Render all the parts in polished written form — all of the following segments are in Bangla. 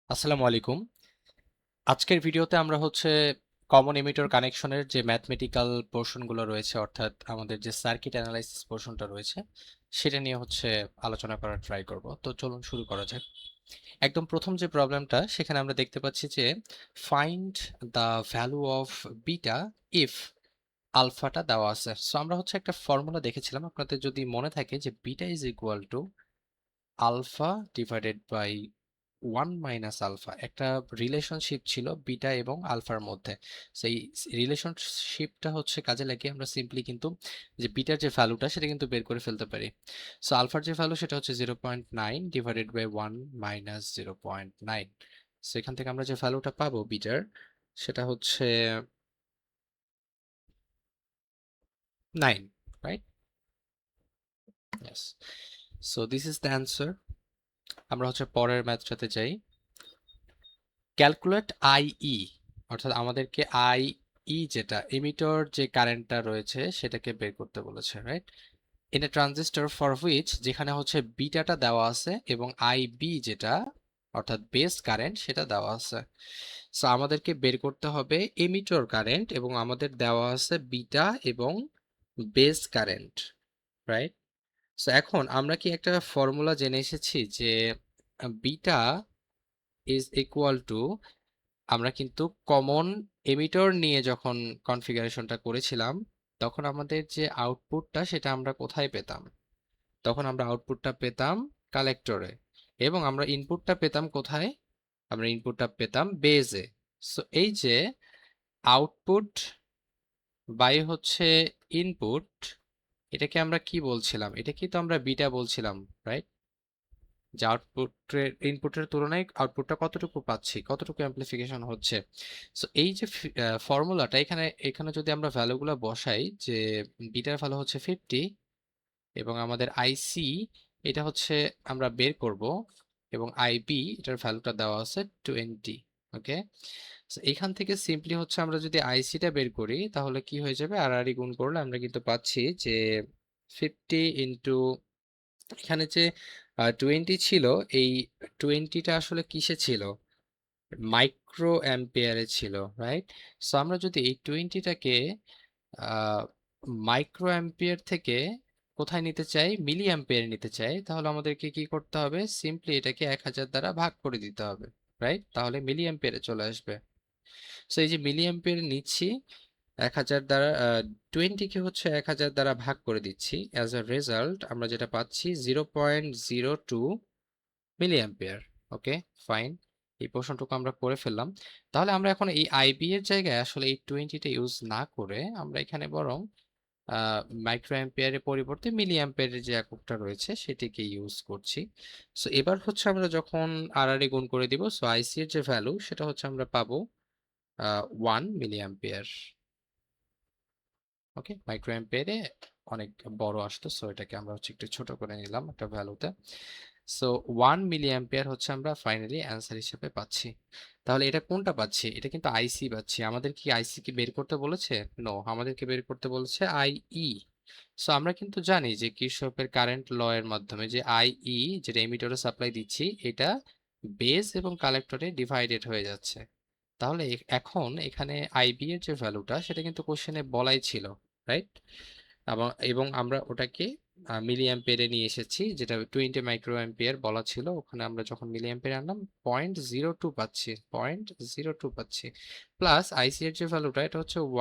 আসসালামু আলাইকুম। আজকের ভিডিওতে আমরা কমন এমিটর কানেকশনের যে ম্যাথমেটিক্যাল পোর্শনগুলো রয়েছে, অর্থাৎ আমাদের যে সার্কিট অ্যানালাইসিস পোর্শনটা রয়েছে সেটা নিয়ে আলোচনা করার ট্রাই করব। তো চলুন শুরু করা যাক। একদম প্রথম যে প্রবলেমটা, সেখানে আমরা দেখতে পাচ্ছি যে find the value of beta if আলফাটা দেওয়া আছে। সো আমরা একটা ফর্মুলা দেখেছিলাম, আপনাদের যদি মনে থাকে, যে beta is equal to alpha divided by 1 - alpha. একটা রিলেশনশিপ ছিল বিটা এবং আলফার মধ্যে। সেই রিলেশনশিপটা কাজে লাগিয়ে আমরা সিম্পলি কিন্তু যে বিটার যে ভ্যালুটা সেটা কিন্তু বের করে ফেলতে পারি। সো আলফার যে ভ্যালু সেটা হচ্ছে 0.9 ডিভাইডেড বাই 1 - 0.9। সো এখান থেকে আমরা যে ভ্যালুটা পাবো বিটার, সেটা হচ্ছে 9, right? Yes. So this is the answer. আমরা পরের ম্যাথটাতে যাই। ক্যালকুলেট আইই, অর্থাৎ আমাদেরকে আইই, যেটা এমিটর যে কারেন্টটা রয়েছে সেটাকে বের করতে বলেছে, right? In a transistor for which, যেখানে বিটাটা দেওয়া আছে এবং আইবি যেটা অর্থাৎ বেস কারেন্ট সেটা দেওয়া আছে। সো আমাদেরকে বের করতে হবে এমিটর কারেন্ট, এবং আমাদের দেওয়া আছে বিটা এবং বেস কারেন্ট, রাইট? সো এখন আমরা কি একটা ফর্মুলা জেনে এসেছি যে বিটা ইজ ইকুয়াল টু, আমরা কিন্তু কমন এমিটর নিয়ে যখন কনফিগারেশনটা করেছিলাম, তখন আমাদের যে আউটপুটটা সেটা আমরা কোথায় পেতাম? তখন আমরা আউটপুটটা পেতাম কালেক্টরে, এবং আমরা ইনপুটটা পেতাম কোথায়? আমরা ইনপুটটা পেতাম বেজে। সো এই যে আউটপুট বাই ইনপুট, এটাকে আমরা কি বলছিলাম? এটা কি তো আমরা বিটা বলছিলাম, রাইট? যে আউটপুটের ইনপুটের তুলনায় আউটপুটটা কতটুকু পাচ্ছি, কতটুকু অ্যাম্প্লিফিকেশন হচ্ছে। সো এই যে ফর্মুলাটা, এখানে এখানে যদি আমরা ভ্যালুগুলো বসাই, যে বিটার ভ্যালু 50 এবং আমাদের আইসি এটা আমরা বের করব, এবং আইবি এটার ভ্যালুটা দেওয়া আছে 20। ওকে, এখান থেকে সিম্পলি আমরা যদি আইসিটা বের করি, তাহলে কি হয়ে যাবে? আর আর গুণ করলে আমরা কিন্তু পাচ্ছি যে 50 ইন্টু, এখানে যে 20 ছিল, এই 20টা আসলে কিসে ছিল? মাইক্রো অ্যাম্পিয়ারে ছিল, রাইট? সো আমরা যদি এই 20টাকে মাইক্রো অ্যাম্পিয়ার থেকে কোথায় নিতে চাই, মিলি অ্যাম্পিয়ার নিতে চাই, তাহলে আমাদেরকে কি করতে হবে? সিম্পলি এটাকে 1000 দ্বারা ভাগ করে দিতে হবে, রাইট? তাহলে মিলি অ্যাম্পিয়ারে চলে আসবে। সো এই যে মিলি অ্যাম্পিয়ারে নিচ্ছি 1000 দ্বারা, 20কে 1000 দ্বারা ভাগ করে দিচ্ছি, অ্যাজ আ রেজাল্ট আমরা যেটা পাচ্ছি 0.02 মিলি অ্যাম্পিয়ার। ওকে, ফাইন। এই পোর্শনটুকু আমরা করে ফেললাম। তাহলে আমরা এখন এই আইবি এর জায়গায় আসলে এই 20টা ইউজ না করে আমরা এখানে বরং মাইক্রো অ্যাম্পিয়ারের পরিবর্তে মিলি অ্যাম্পিয়ারের যে এককটা রয়েছে সেটিকে ইউজ করছি। সো এবার আমরা যখন আর আর গুণ করে দিব, সো আইসি এর যে ভ্যালু সেটা আমরা পাবো 1 মিলি অ্যাম্পিয়ার। ওকে, মাইক্রো অ্যাম্পিয়ারে অনেক বড় আসতো, সো এটাকে আমরা একটু ছোট করে নিলাম একটা ভ্যালুতে। সো 1 মিলি অ্যাম্পিয়ার আমরা ফাইনালি অ্যান্সার হিসেবে পাচ্ছি। তাহলে এটা কোনটা পাচ্ছি? এটা কিন্তু আইসি পাচ্ছি। আমাদের কি আইসি কি বের করতে বলেছে? নো, আমাদেরকে বের করতে বলেছে আইই। সো আমরা কিন্তু জানি যে কিরশফের কারেন্ট ল এর মাধ্যমে যে আইই, যেটা এমিটারে সাপ্লাই দিচ্ছি, এটা বেস এবং কালেক্টরে ডিভাইডেড হয়ে যাচ্ছে। তাহলে এখন এখানে আইবি এর যে ভ্যালুটা সেটা কিন্তু কোশ্চেনে বলাই ছিল, রাইট? এবং আমরা ওটাকে মিলি অ্যাম্পিয়ারে নিয়ে এসেছি, যেটা 20 মাইক্রো অ্যাম্পিয়ার বলা ছিল। ওখানে আমরা যখন মিলি অ্যাম্পিয়ার আনলাম 0.02 পাচ্ছি, 0.02 পাচ্ছি, প্লাস আইসি এর যে ভ্যালুটা এটা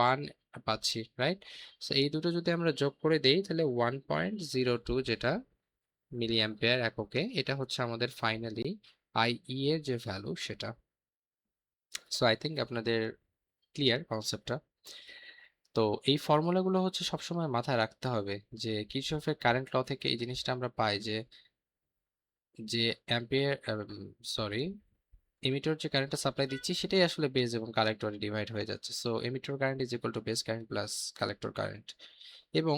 1 পাচ্ছি, রাইট? সো এই দুটো যদি আমরা যোগ করে দেই, তাহলে 1.02 যেটা মিলি অ্যাম্পিয়ার এককে, এটা আমাদের ফাইনালি আইই এর যে ভ্যালু সেটা। সো আই থিঙ্ক আপনাদের ক্লিয়ার কনসেপ্টটা। তো এই ফর্মুলাগুলো সবসময় মাথায় রাখতে হবে, যে কিরচফের কারেন্ট ল থেকে এই জিনিসটা আমরা পাই, যে যে অ্যাম্পিয়ার, সরি, এমিটর যে কারেন্টটা সাপ্লাই দিচ্ছি সেটাই আসলে বেস এবং কালেক্টরে ডিভাইড হয়ে যাচ্ছে। So emitter current is equal to base current plus collector current. এবং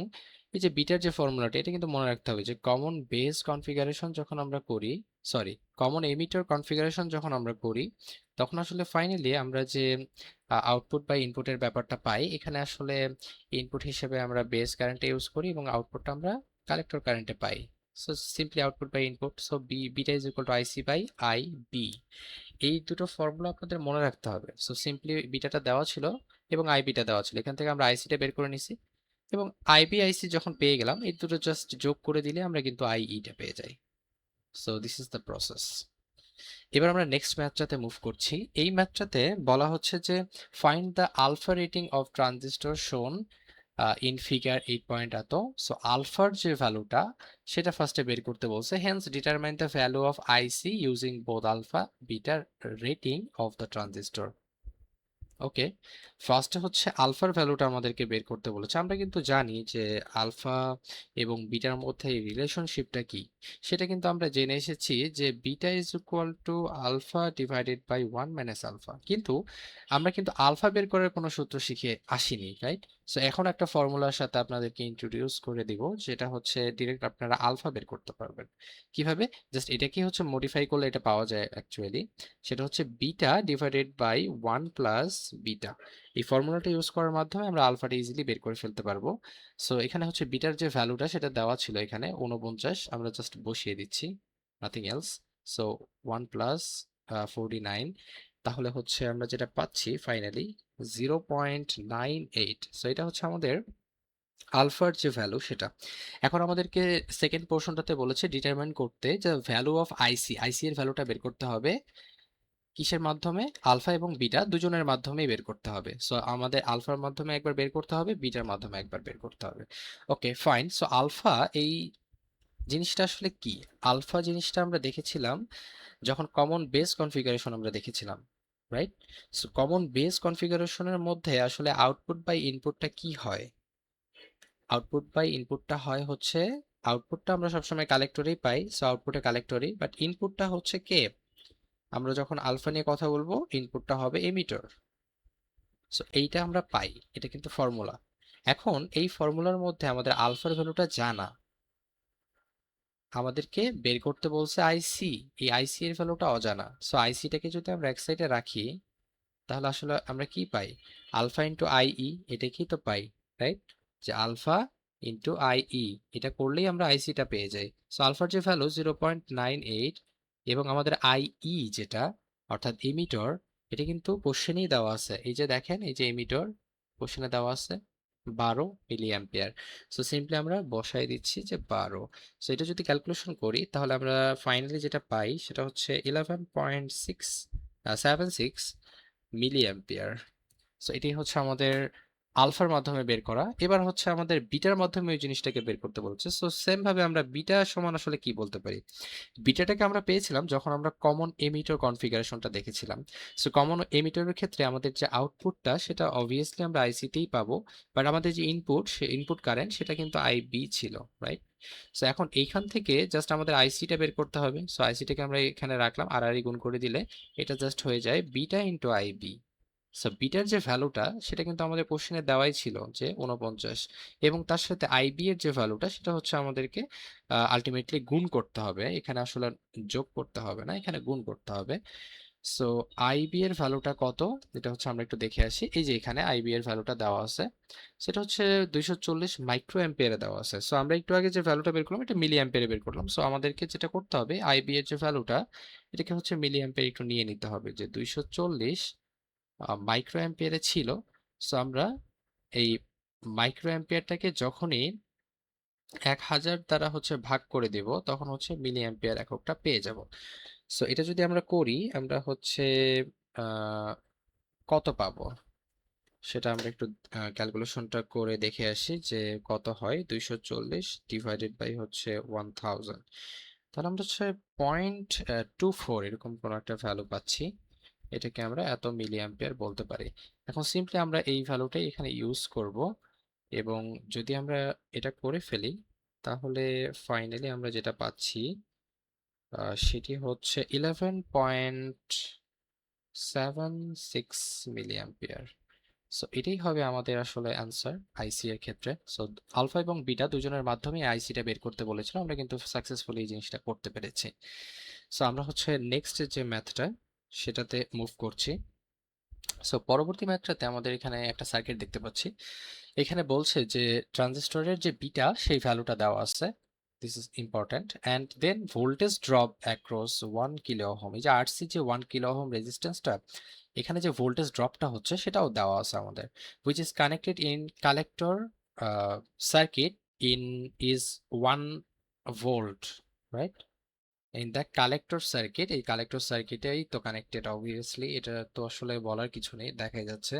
এই যে বিটার যে ফর্মুলাটা, এটা কিন্তু মনে রাখতে হবে যে কমন বেস কনফিগারেশন যখন আমরা করি, সরি, কমন এমিটর কনফিগারেশন যখন আমরা করি, তখন আসলে ফাইনালি আমরা যে আউটপুট বা ইনপুটের ব্যাপারটা পাই, এখানে আসলে ইনপুট হিসেবে আমরা বেস কারেন্টে ইউজ করি এবং আউটপুটটা আমরা কালেক্টর কারেন্টে পাই। So simply output by input, so beta is equal to IC by I B. এই দুটো ফর্মুলা আপনাদের মনে রাখতে হবে। সো সিম্পলি বিটাটা দেওয়া ছিল এবং আই বিটা দেওয়া ছিল, এখান থেকে আমরা আইসিটা বের করে নিছি এবং আইবি আইসি যখন পেয়ে গেলাম এই দুটো জাস্ট যোগ করে দিলে আমরা কিন্তু আইইটা পেয়ে যাই। So this is the process. এবার আমরা নেক্সট ম্যাথটাতে মুভ করছি। এই ম্যাথটাতে বলা হচ্ছে যে find the alpha rating of transistor shown in figure 8 এত। সো আলফার যে ভ্যালুটা সেটা ফার্স্টে বের করতে বলছে, hence determine the value of IC using both alpha বিটার rating of the transistor. Okay, ফার্স্টে হচ্ছে আলফার ভ্যালুটা আমাদেরকে বের করতে বলেছে। আমরা কিন্তু জানি যে আলফা এবং বিটার মধ্যে এই রিলেশনশিপটা কি, সেটা কিন্তু আমরা জেনে এসেছি যে beta is equal to alpha divided by 1 - alpha. কিন্তু আমরা কিন্তু আলফা বের করার কোনো সূত্র শিখে আসিনি, রাইট? সো এখন একটা ফর্মুলার সাথে আপনাদেরকে ইন্ট্রোডিউস করে দিব, যেটা হচ্ছে ডিরেক্ট আপনারা আলফা বের করতে পারবেন। কিভাবে? জাস্ট এটাকে হচ্ছে মডিফাই করলে এটা পাওয়া যায় অ্যাকচুয়ালি। সেটা হচ্ছে বিটা ডিভাইডেড বাই 1 + বিটা। এই ফর্মুলাটা ইউজ করার মাধ্যমে আমরা আলফাটা ইজিলি বের করে ফেলতে পারবো। সো এখানে হচ্ছে বিটার যে ভ্যালুটা সেটা দেওয়া ছিল এখানে 49, আমরা জাস্ট বসিয়ে দিচ্ছি, নাথিং এলস। সো 1 + 49, তাহলে হচ্ছে আমরা যেটা পাচ্ছি ফাইনালি 0.98। সো এটা হচ্ছে আমাদের আলফার যে ভ্যালু সেটা। এখন আমাদেরকে সেকেন্ড পোর্শনটাতে বলেছে ডিটারমাইন করতে যে ভ্যালু অফ আইসি, আইসি এর ভ্যালুটা বের করতে হবে কিসের মাধ্যমে? আলফা এবং বিটা দুজনের মাধ্যমেই বের করতে হবে। সো আমাদের আলফার মাধ্যমে একবার বের করতে হবে, বিটার মাধ্যমে একবার বের করতে হবে। Okay fine. সো আলফা এই জিনিসটা আসলে কি? আলফা জিনিসটা আমরা দেখেছিলাম যখন কমন বেস কনফিগারেশন আমরা দেখেছিলাম, রাইট? সো কমন বেস কনফিগারেশনের মধ্যে আসলে আউটপুট বাই ইনপুটটা কি হয়? আউটপুট বাই ইনপুটটা হয় হচ্ছে, আউটপুটটা আমরা সবসময় কালেক্টরেই পাই, সো আউটপুটে কালেক্টরই, বাট ইনপুটটা হচ্ছে কে? আমরা যখন আলফা নিয়ে কথা বলবো ইনপুটটা হবে এমিটর। সো এইটা আমরা পাই, এটা কিন্তু ফর্মুলা। এখন এই ফর্মুলার মধ্যে আমাদের আলফার ভ্যালুটা জানা, আমাদেরকে বের করতে বলছে আইসি, এই আইসি এর ভ্যালুটা অজানা। সো আইসিটাকে যদি আমরা এক সাইডে রাখি তাহলে আসলে আমরা কি পাই? আলফা ইন্টু আইই, এটাকেই তো পাই, রাইট? যে আলফা ইন্টু আইই, এটা করলেই আমরা আইসিটা পেয়ে যাই। সো আলফার যে ভ্যালু 0.98 এবং আমাদের আইই যেটা অর্থাৎ এমিটর, এটা কিন্তু কোশ্চেনেই দেওয়া আছে। এই যে দেখেন, এই যে এমিটর কোশ্চেনে দেওয়া আছে 12 মিলি অ্যাম্পিয়ার। সো সিম্পলি আমরা বসাই দিচ্ছি যে 12। সো এটা যদি ক্যালকুলেশন করি তাহলে আমরা ফাইনালি যেটা পাই সেটা হচ্ছে 11.76 মিলি অ্যাম্পিয়ার। সো এটাই হচ্ছে আমাদের আলফার মাধ্যমে বের করা। এবার হচ্ছে আমাদের বিটার মাধ্যমে ওই জিনিসটাকে বের করতে বলছে। সো সেম ভাবে আমরা বিটা সমান আসলে কি বলতে পারি? বিটাটাকে আমরা পেয়েছিলাম যখন আমরা কমন এমিটর কনফিগারেশনটা দেখেছিলাম। সো কমন এমিটরের ক্ষেত্রে আমাদের যে আউটপুটটা সেটা অবভিয়াসলি আমরা আইসিতেই পাবো, বাট আমাদের যে ইনপুট, সে ইনপুট কারেন্ট সেটা কিন্তু আইবি ছিল, রাইট? সো এখন এইখান থেকে জাস্ট আমাদের আইসিটা বের করতে হবে। সো আইসিটাকে আমরা এখানে রাখলাম, আর আর গুণ করে দিলে এটা জাস্ট হয়ে যায় বিটা ইন্টু আইবি। সো বিটার যে ভ্যালুটা সেটা কিন্তু আমাদের কোশ্চেনে দেওয়াই ছিল যে 49, এবং তার সাথে আইবি এর যে ভ্যালুটা সেটা হচ্ছে আমাদেরকে আলটিমেটলি গুণ করতে হবে, এখানে আসলে যোগ করতে হবে না, এখানে গুণ করতে হবে। সো আইবি এর ভ্যালুটা কত, এটা হচ্ছে আমরা একটু দেখে আসি। এই যে এখানে আইবি এর ভ্যালুটা দেওয়া আছে, সেটা হচ্ছে 240 মাইক্রো অ্যাম্পিয়ারে দেওয়া আছে। সো আমরা একটু আগে যে ভ্যালুটা বের করলাম এটা মিলি অ্যাম্পিয়ারে বের করলাম। সো আমাদেরকে যেটা করতে হবে আইবি এর যে ভ্যালুটা এটাকে হচ্ছে মিলি অ্যাম্পিয়ার একটু নিয়ে নিতে হবে, যে 240 মাইক্রো অ্যাম্পিয়ারে ছিল। সো আমরা এই মাইক্রো অ্যাম্পিয়ারটাকে যখনই 1000 দ্বারা হচ্ছে ভাগ করে দেব তখন হচ্ছে মিলি অ্যাম্পিয়ার এককটা পেয়ে যাব। সো এটা যদি আমরা করি আমরা হচ্ছে আহ, কত পাবো সেটা আমরা একটু ক্যালকুলেশনটা করে দেখে আসি যে কত হয়। 240 ডিভাইডেড বাই হচ্ছে 1000, তাহলে আমরা হচ্ছে 0.24 এরকম কোনো একটা ভ্যালু পাচ্ছি। এটাকে আমরা এত মিলি অ্যাম্পিয়ার বলতে পারি। এখন সিম্পলি আমরা এই ভ্যালুটাই এখানে ইউজ করব, এবং যদি আমরা এটা করে ফেলি তাহলে ফাইনালি আমরা যেটা পাচ্ছি সেটি হচ্ছে 11.76 মিলি অ্যাম্পিয়ার। সো এটাই হবে আমাদের আসলে অ্যান্সার আইসি এর ক্ষেত্রে। সো আলফা এবং বিটা দুজনের মাধ্যমে আইসিটা বের করতে বলেছিল, আমরা কিন্তু সাকসেসফুলি এই জিনিসটা করতে পেরেছি। সো আমরা হচ্ছে নেক্সট যে ম্যাথটা সেটাতে মুভ করছি। সো পরবর্তী ম্যাথটাতে আমাদের এখানে একটা সার্কিট দেখতে পাচ্ছি। এখানে বলছে যে ট্রানজিস্টরের যে বিটা সেই ভ্যালুটা দেওয়া আছে, this is important. And then voltage drop across 1 kilo ohm. এই যে আরসি যে 1 কিলো ওহম রেজিস্ট্যান্সটা, এখানে যে ভোল্টেজ ড্রপটা হচ্ছে সেটাও দেওয়া আছে আমাদের, which is connected in collector circuit in is 1 volt, right? In the collector circuit, এই কালেক্টর সার্কিটেই তো কানেক্টেড অবভিয়াসলি, এটা তো আসলে বলার কিছু নেই, দেখাই যাচ্ছে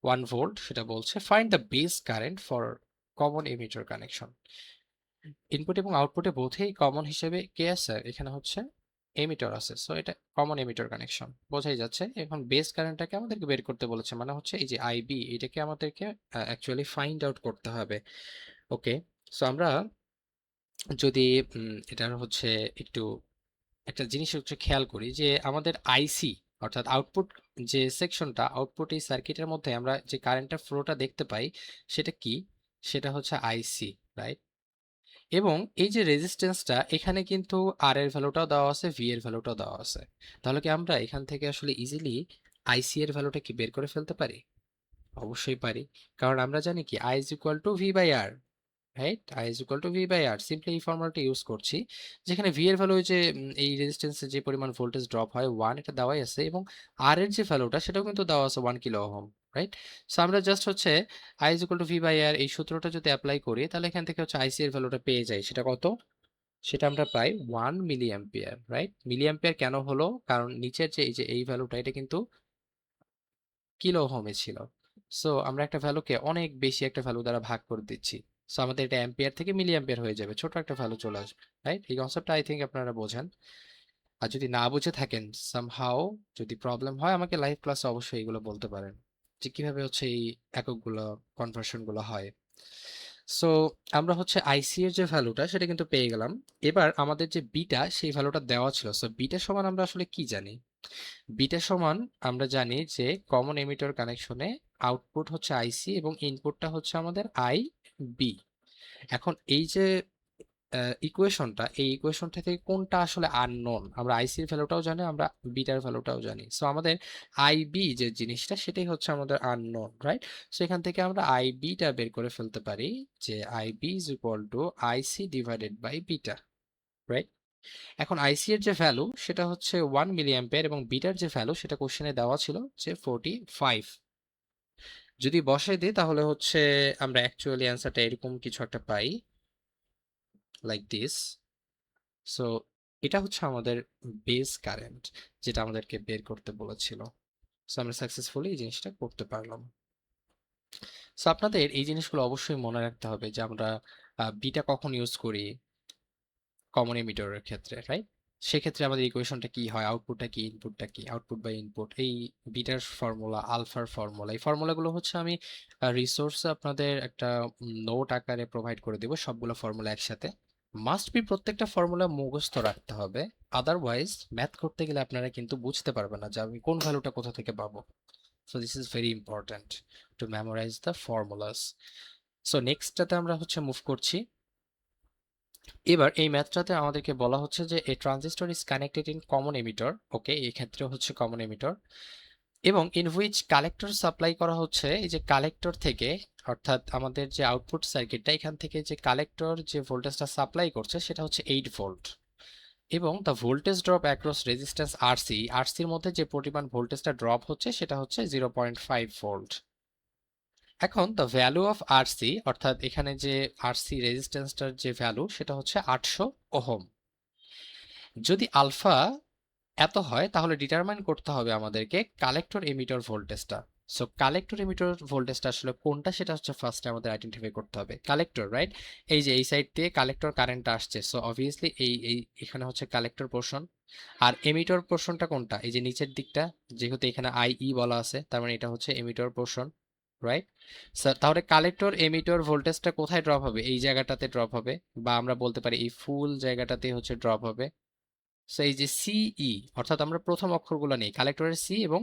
1 ভোল্ট। সেটা বলছে find the base current for common emitter connection. Input এবং আউটপুটে বোধেই কমন হিসেবে কে আছে, এখানে হচ্ছে এমিটার আছে, সো এটা কমন এমিটার কানেকশন বোঝাই যাচ্ছে। এখন বেস কারেন্টটাকে আমাদেরকে বের করতে বলেছে, মানে হচ্ছে এই যে আইবি, এটাকে আমাদেরকে অ্যাকচুয়ালি ফাইন্ড আউট করতে হবে। ওকে, সো আমরা যদি এটার হচ্ছে একটু একটা জিনিস হচ্ছে খেয়াল করি যে আমাদের আইসি অর্থাৎ আউটপুট যে সেকশনটা, আউটপুট এই সার্কিটের মধ্যে আমরা যে কারেন্টের ফ্লোটা দেখতে পাই সেটা কি, সেটা হচ্ছে আইসি, রাইট? এবং এই যে রেজিস্ট্যান্সটা, এখানে কিন্তু আর এর ভ্যালুটাও দেওয়া আছে, ভি এর ভ্যালুটাও দেওয়া আছে। তাহলে কি আমরা এখান থেকে আসলে ইজিলি আইসি এর ভ্যালুটা কি বের করে ফেলতে পারি? অবশ্যই পারি, কারণ আমরা জানি কি I is equal to V by R, right? I is equal to V by R, simply এই ফর্মুলাটা ইউজ করছি, যেখানে ভি এর ভ্যালু যে এই রেজিস্ট্যান্সে যে পরিমাণ ভোল্টেজ ড্রপ হয় 1, এটা দেওয়াই আছে, এবং আর এর যে ভ্যালুটা সেটাও কিন্তু দেওয়া আছে 1 কিলো ওহম, রাইট? সো আমরা জাস্ট হচ্ছে I is equal to V by R এই সূত্রটা যদি অ্যাপ্লাই করি, তাহলে এখান থেকে হচ্ছে আইসি এর ভ্যালুটা পেয়ে যাই। সেটা কত? সেটা আমরা পাই 1 milli ampere, right? Milli ampere কেন হলো, কারণ নিচের যে এই যে এই ভ্যালুটা, এটা কিন্তু কিলো ওহমে ছিল। সো আমরা একটা ভ্যালুকে অনেক বেশি একটা ভ্যালু দ্বারা ভাগ করে দিচ্ছি, সো আমাদের এটা অ্যাম্পিয়ার থেকে মিলি অ্যাম্পিয়ার হয়ে যাবে, ছোট একটা ভ্যালু চলে আসবে, রাইট? এই কনসেপ্টটা আই থিঙ্ক আপনারা বোঝেন। আর যদি না বুঝে থাকেন সামহাও, যদি প্রবলেম হয়, আমাকে লাইভ ক্লাসে অবশ্যই এগুলো বলতে পারেন যে কিভাবে হচ্ছে এই এককগুলো কনভার্সন গুলো হয়। সো আমরা হচ্ছে আইসি এর যে ভ্যালুটা সেটা কিন্তু পেয়ে গেলাম। এবার আমাদের যে বিটা, সেই ভ্যালুটা দেওয়া ছিল, সো বিটা সমান আমরা আসলে কি জানি? বিটা সমান আমরা জানি যে কমন এমিটার কানেকশনে আউটপুট হচ্ছে আইসি এবং ইনপুটটা হচ্ছে আমাদের আই বি। এখন এই যে ইকুয়েশনটা, এই ইকুয়েশনটা থেকে কোনটা আসলে আননোন, আমরা আইসির ভ্যালুটাও জানি, আমরা বিটার ভ্যালুটাও জানি, সো আমাদের আইবি যে জিনিসটা সেটাই হচ্ছে আমাদের আননোন, রাইট? সো এখান থেকে আমরা আইবিটা বের করে ফেলতে পারি যে IB is equal to IC divided by beta, right? এখন আইসি এর যে ভ্যালু সেটা হচ্ছে 1 মিলি অ্যাম্পিয়ার এবং বিটার যে ভ্যালু সেটা কোশ্চেনে দেওয়া ছিল যে 45। যদি বসাই দিই তাহলে হচ্ছে আমরা অ্যাকচুয়ালি অ্যান্সারটা এরকম কিছু একটা পাই, লাইক দিস। সো এটা হচ্ছে আমাদের বেস কারেন্ট, যেটা আমাদেরকে বের করতে বলেছিল। সো আমরা সাকসেসফুলি এই জিনিসটা করতে পারলাম। সো আপনাদের এই জিনিসগুলো অবশ্যই মনে রাখতে হবে যে আমরা বিটা কখন ইউজ করি কমন এমিটারের ক্ষেত্রে, রাইট? সেক্ষেত্রে আমাদের ইকুয়েশনটা কি হয়, আউটপুটটা কি, ইনপুটটা কি, আউটপুট বাই ইনপুট, এই বিটার ফর্মুলা, আলফার ফর্মুলা, এই ফর্মুলাগুলো হচ্ছে আমি রিসোর্সে আপনাদের একটা নোট আকারে প্রোভাইড করে দেবো, সবগুলো ফর্মুলা একসাথে। মাস্ট বি প্রত্যেকটা ফর্মুলা মুখস্থ রাখতে হবে, আদারওয়াইজ ম্যাথ করতে গেলে আপনারা কিন্তু বুঝতে পারবেন না যে আমি কোন ভ্যালুটা কোথা থেকে পাবো। So this is very important to memorize the formulas. So নেক্সটটাতে আমরা হচ্ছে মুভ করছি। এবার এই ম্যাথটাতে আমাদেরকে বলা হচ্ছে যে a transistor is connected in common emitter, okay, এই ক্ষেত্রে হচ্ছে কমন এমিটর, এবং ইন হুইচ কালেক্টর সাপ্লাই করা হচ্ছে এই যে কালেক্টর থেকে, অর্থাৎ আমাদের যে আউটপুট সার্কিটটা, এখান থেকে যে কালেক্টর যে ভোল্টেজটা সাপ্লাই করছে সেটা হচ্ছে 8 ভোল্ট, এবং the voltage drop across resistance RC, আরসির মধ্যে যে পরিমাণ ভোল্টেজটা ড্রপ হচ্ছে সেটা হচ্ছে 0.5 ভোল্ট। এখন দ্য ভ্যালু অফ আরসি, অর্থাৎ এখানে যে আরসি রেজিস্ট্যান্সটার যে ভ্যালু সেটা হচ্ছে 800 ওহম। যদি আলফা এত হয় তাহলে ডিটারমাইন করতে হবে আমাদেরকে কালেক্টর এমিটর ভোল্টেজটা। সো কালেক্টর এমিটর ভোল্টেজটা আসলে কোনটা সেটা হচ্ছে ফার্স্টে আমাদের আইডেন্টিফাই করতে হবে। Collector, right? এই যে এই সাইড দিয়ে কালেক্টর কারেন্টটা আসছে, সো অবভিয়াসলি এই এখানে হচ্ছে কালেক্টর পোর্শন। আর এমিটর পোর্শনটা কোনটা, এই যে নিচের দিকটা, যেহেতু এখানে আইই বলা আছে তার মানে এটা হচ্ছে এমিটর পোর্শন, রাইট? স্যার তাহলে কালেক্টর এমিটর ভোল্টেজটা কোথায় ড্রপ হবে, এই জায়গাটাতে ড্রপ হবে, বা আমরা বলতে পারি এই ফুল জায়গাটাতে হচ্ছে ড্রপ হবে। সো এই যে সিই, অর্থাৎ আমরা প্রথম অক্ষরগুলো নেই, কালেক্টরের সি এবং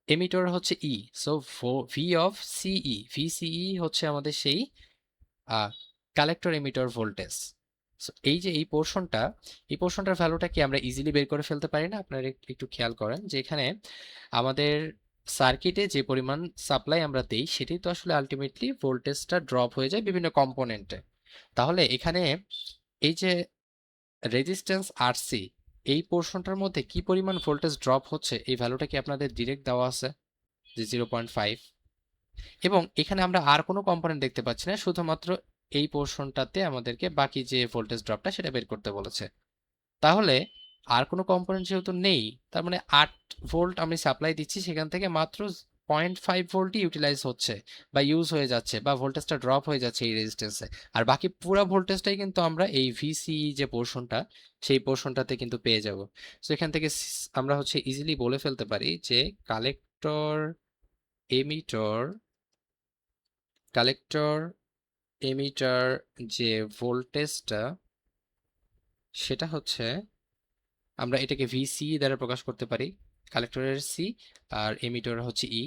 এমিটর হচ্ছে ই, সো ভি অফ সিই, ভিসিই হচ্ছে আমাদের সেই কালেক্টর এমিটর ভোল্টেজ। সো এই যে এই পোর্শনটার ভ্যালুটা কি আমরা ইজিলি বের করে ফেলতে পারি না? আপনারা একটু খেয়াল করেন যে এখানে আমাদের সার্কিটে যে পরিমাণ সাপ্লাই আমরা দেই সেটাই তো আসলে আলটিমেটলি ভোল্টেজটা ড্রপ হয়ে যায় বিভিন্ন কম্পোনেন্টে। তাহলে এখানে এই যে রেজিস্ট্যান্স আরসি, এই পোর্শনটার মধ্যে কি পরিমাণ ভোল্টেজ ড্রপ হচ্ছে এই ভ্যালুটা কি আপনাদের ডিরেক্ট দেওয়া আছে, যে 0.5। এবং এখানে আমরা আর কোনো কম্পোনেন্ট দেখতে পাচ্ছি না, শুধুমাত্র এই পোর্শনটাতে আমাদেরকে বাকি যে ভোল্টেজ ড্রপটা সেটা বের করতে বলেছে। তাহলে আর কোনো কম্পোনেন্ট যেহেতু নেই, তার মানে 8 ভোল্ট আমি সাপ্লাই দিচ্ছি, সেখান থেকে মাত্র 0.5 ভোল্টই ইউটিলাইজ হচ্ছে বা ইউজ হয়ে যাচ্ছে, বা ভোল্টেজটা ড্রপ হয়ে যাচ্ছে এই রেজিস্ট্যান্সে। আর বাকি পুরো ভোল্টেজটাই কিন্তু আমরা এই ভিসিই যে পোর্শনটা, সেই পোর্শনটাতে কিন্তু পেয়ে যাব। সো এখান থেকে আমরা হচ্ছে ইজিলি বলে ফেলতে পারি যে কালেক্টর এমিটর কালেক্টর এমিটার যে ভোল্টেজটা, সেটা হচ্ছে, আমরা এটাকে ভিসি দ্বারা প্রকাশ করতে পারি। কালেক্টরের সি আর এমিটর হচ্ছে ই।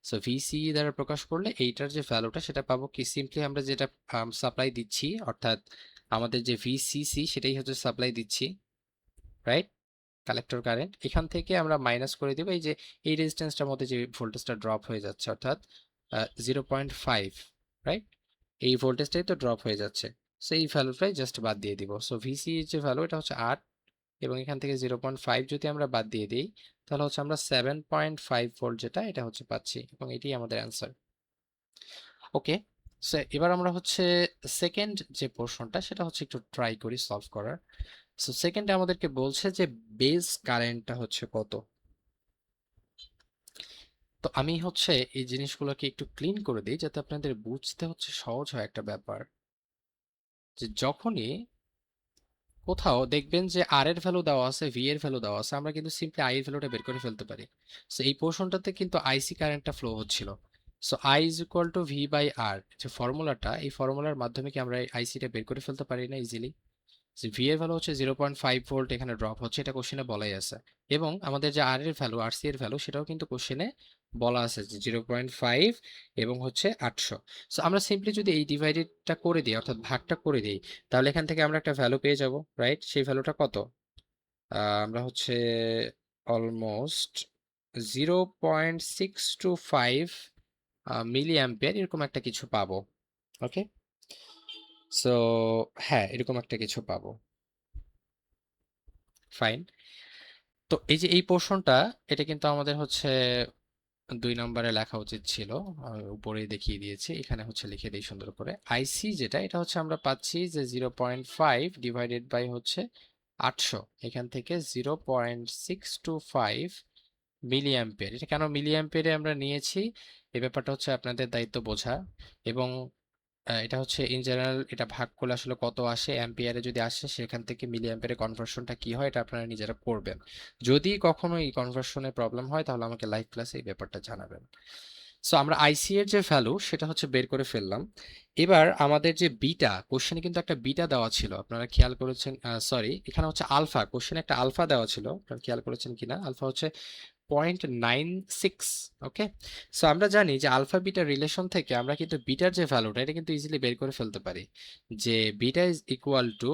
সো ভিসি দ্বারা প্রকাশ করলে এইটার যে ভ্যালুটা সেটা পাবো কি, সিম্পলি আমরা যেটা সাপ্লাই দিচ্ছি, অর্থাৎ আমাদের যে ভিসিসি সেটাই হচ্ছে সাপ্লাই দিচ্ছি, রাইট? কালেক্টর কারেন্ট এখান থেকে আমরা মাইনাস করে দেবো এই যে এই রেজিস্ট্যান্সটার মধ্যে যে ভোল্টেজটা ড্রপ হয়ে যাচ্ছে, অর্থাৎ 0.5, রাইট? এই ভোল্টেজটাই তো ড্রপ হয়ে যাচ্ছে, সো এই ভ্যালুটাই জাস্ট বাদ দিয়ে দিব। সো ভিসি যে ভ্যালু এটা হচ্ছে 8, এবং এখান থেকে 0.5 যদি আমরা বাদ দিয়ে দিই, তাহলে হচ্ছে আমরা 7.5 ভোল্ট যেটা এটা হচ্ছে পাচ্ছি, এবং এটাই আমাদের অ্যান্সার। ওকে, সো এবার আমরা হচ্ছে সেকেন্ড যে পোর্শনটা সেটা হচ্ছে একটু ট্রাই করি সলভ করার। সো সেকেন্ডে আমাদেরকে বলছে যে বেস কারেন্টটা হচ্ছে কত। তো আমি হচ্ছে এই জিনিসগুলোকে একটু ক্লিন করে দিই যাতে আপনাদের বুঝতে হচ্ছে সহজ হয় একটা ব্যাপার, যে যখনই কোথাও দেখবেন যে আর এর ভ্যালু দেওয়া আছে, ভি এর ভ্যালু দেওয়া আছে, আমরা কিন্তু সিম্পলি আই এর ভ্যালুটা বের করে ফেলতে পারি। সো এই পোর্শনটাতে কিন্তু আইসি কারেন্টটা ফ্লো হচ্ছিল। So I is equal to V by R, যে ফর্মুলাটা, এই ফর্মুলার মাধ্যমে কি আমরা আইসিটা বের করে ফেলতে পারি না ইজিলি? যে ভি এর ভ্যালু হচ্ছে 0.5 ভোল্ট এখানে ড্রপ হচ্ছে, এটা কোশ্চেনে বলাই আছে। এবং আমাদের যে আর এর ভ্যালু, আর সি এর ভ্যালু, সেটাও কিন্তু কোশ্চেনে বলা আছে যে 0.5 এবং হচ্ছে 800। সো আমরা সিম্পলি যদি এই ডিভাইডেডটা করে দিই, অর্থাৎ ভাগটা করে দিই, তাহলে এখান থেকে আমরা একটা ভ্যালু পেয়ে যাব, রাইট? সেই ভ্যালুটা কত? আমরা হচ্ছে অলমোস্ট 0.625 মিলি অ্যাম্পিয়ার এরকম একটা কিছু পাবো। ওকে, সো হ্যাঁ, এরকম একটা কিছু পাবো। ফাইন। তো এই যে এই পোর্শনটা, এটা কিন্তু আমাদের হচ্ছে 2 নম্বরে লেখা উচিত ছিল, উপরেই দেখিয়ে দিয়েছি, এখানে হচ্ছে লিখে দিই সুন্দর করে। আইসি যেটা, এটা হচ্ছে আমরা পাচ্ছি যে 0.5 ডিভাইডেড বাই হচ্ছে 800, এখান থেকে 0.625 মিলি অ্যাম্পিয়ার। এটা কেন মিলি অ্যাম্পিয়ারে আমরা নিয়েছি, এই ব্যাপারটা হচ্ছে আপনাদের দায়িত্ব বোঝা। এবং এটা হচ্ছে ইন জেনারেল, এটা ভাগ করলে আসলে কত আসে, অ্যাম্পিয়ারে যদি আসে সেখান থেকে মিলি অ্যাম্পিয়ারে কনভার্সনটা কি হয়, এটা আপনারা নিজেরা করবেন। যদি কখনো এই কনভার্সনে প্রবলেম হয় তাহলে আমাকে লাইভ ক্লাসে এই ব্যাপারটা জানাবেন। সো আমরা আইসি এর যে ভ্যালু সেটা হচ্ছে বের করে ফেললাম। এবার আমাদের যে বিটা, কোশ্চেনে কিন্তু একটা বিটা দেওয়া ছিল, আপনারা খেয়াল করেছেন? সরি, এখানে হচ্ছে আলফা, কোশ্চেনে একটা আলফা দেওয়া ছিল, আপনারা খেয়াল করেছেন কিনা? আলফা হচ্ছে 0.96। ওকে, সো আমরা জানি যে আলফা বিটা রিলেশন থেকে আমরা কিন্তু বিটার যে ভ্যালুটা, এটা কিন্তু ইজিলি বের করে ফেলতে পারি, যে বিটা ইজ ইকুয়াল টু,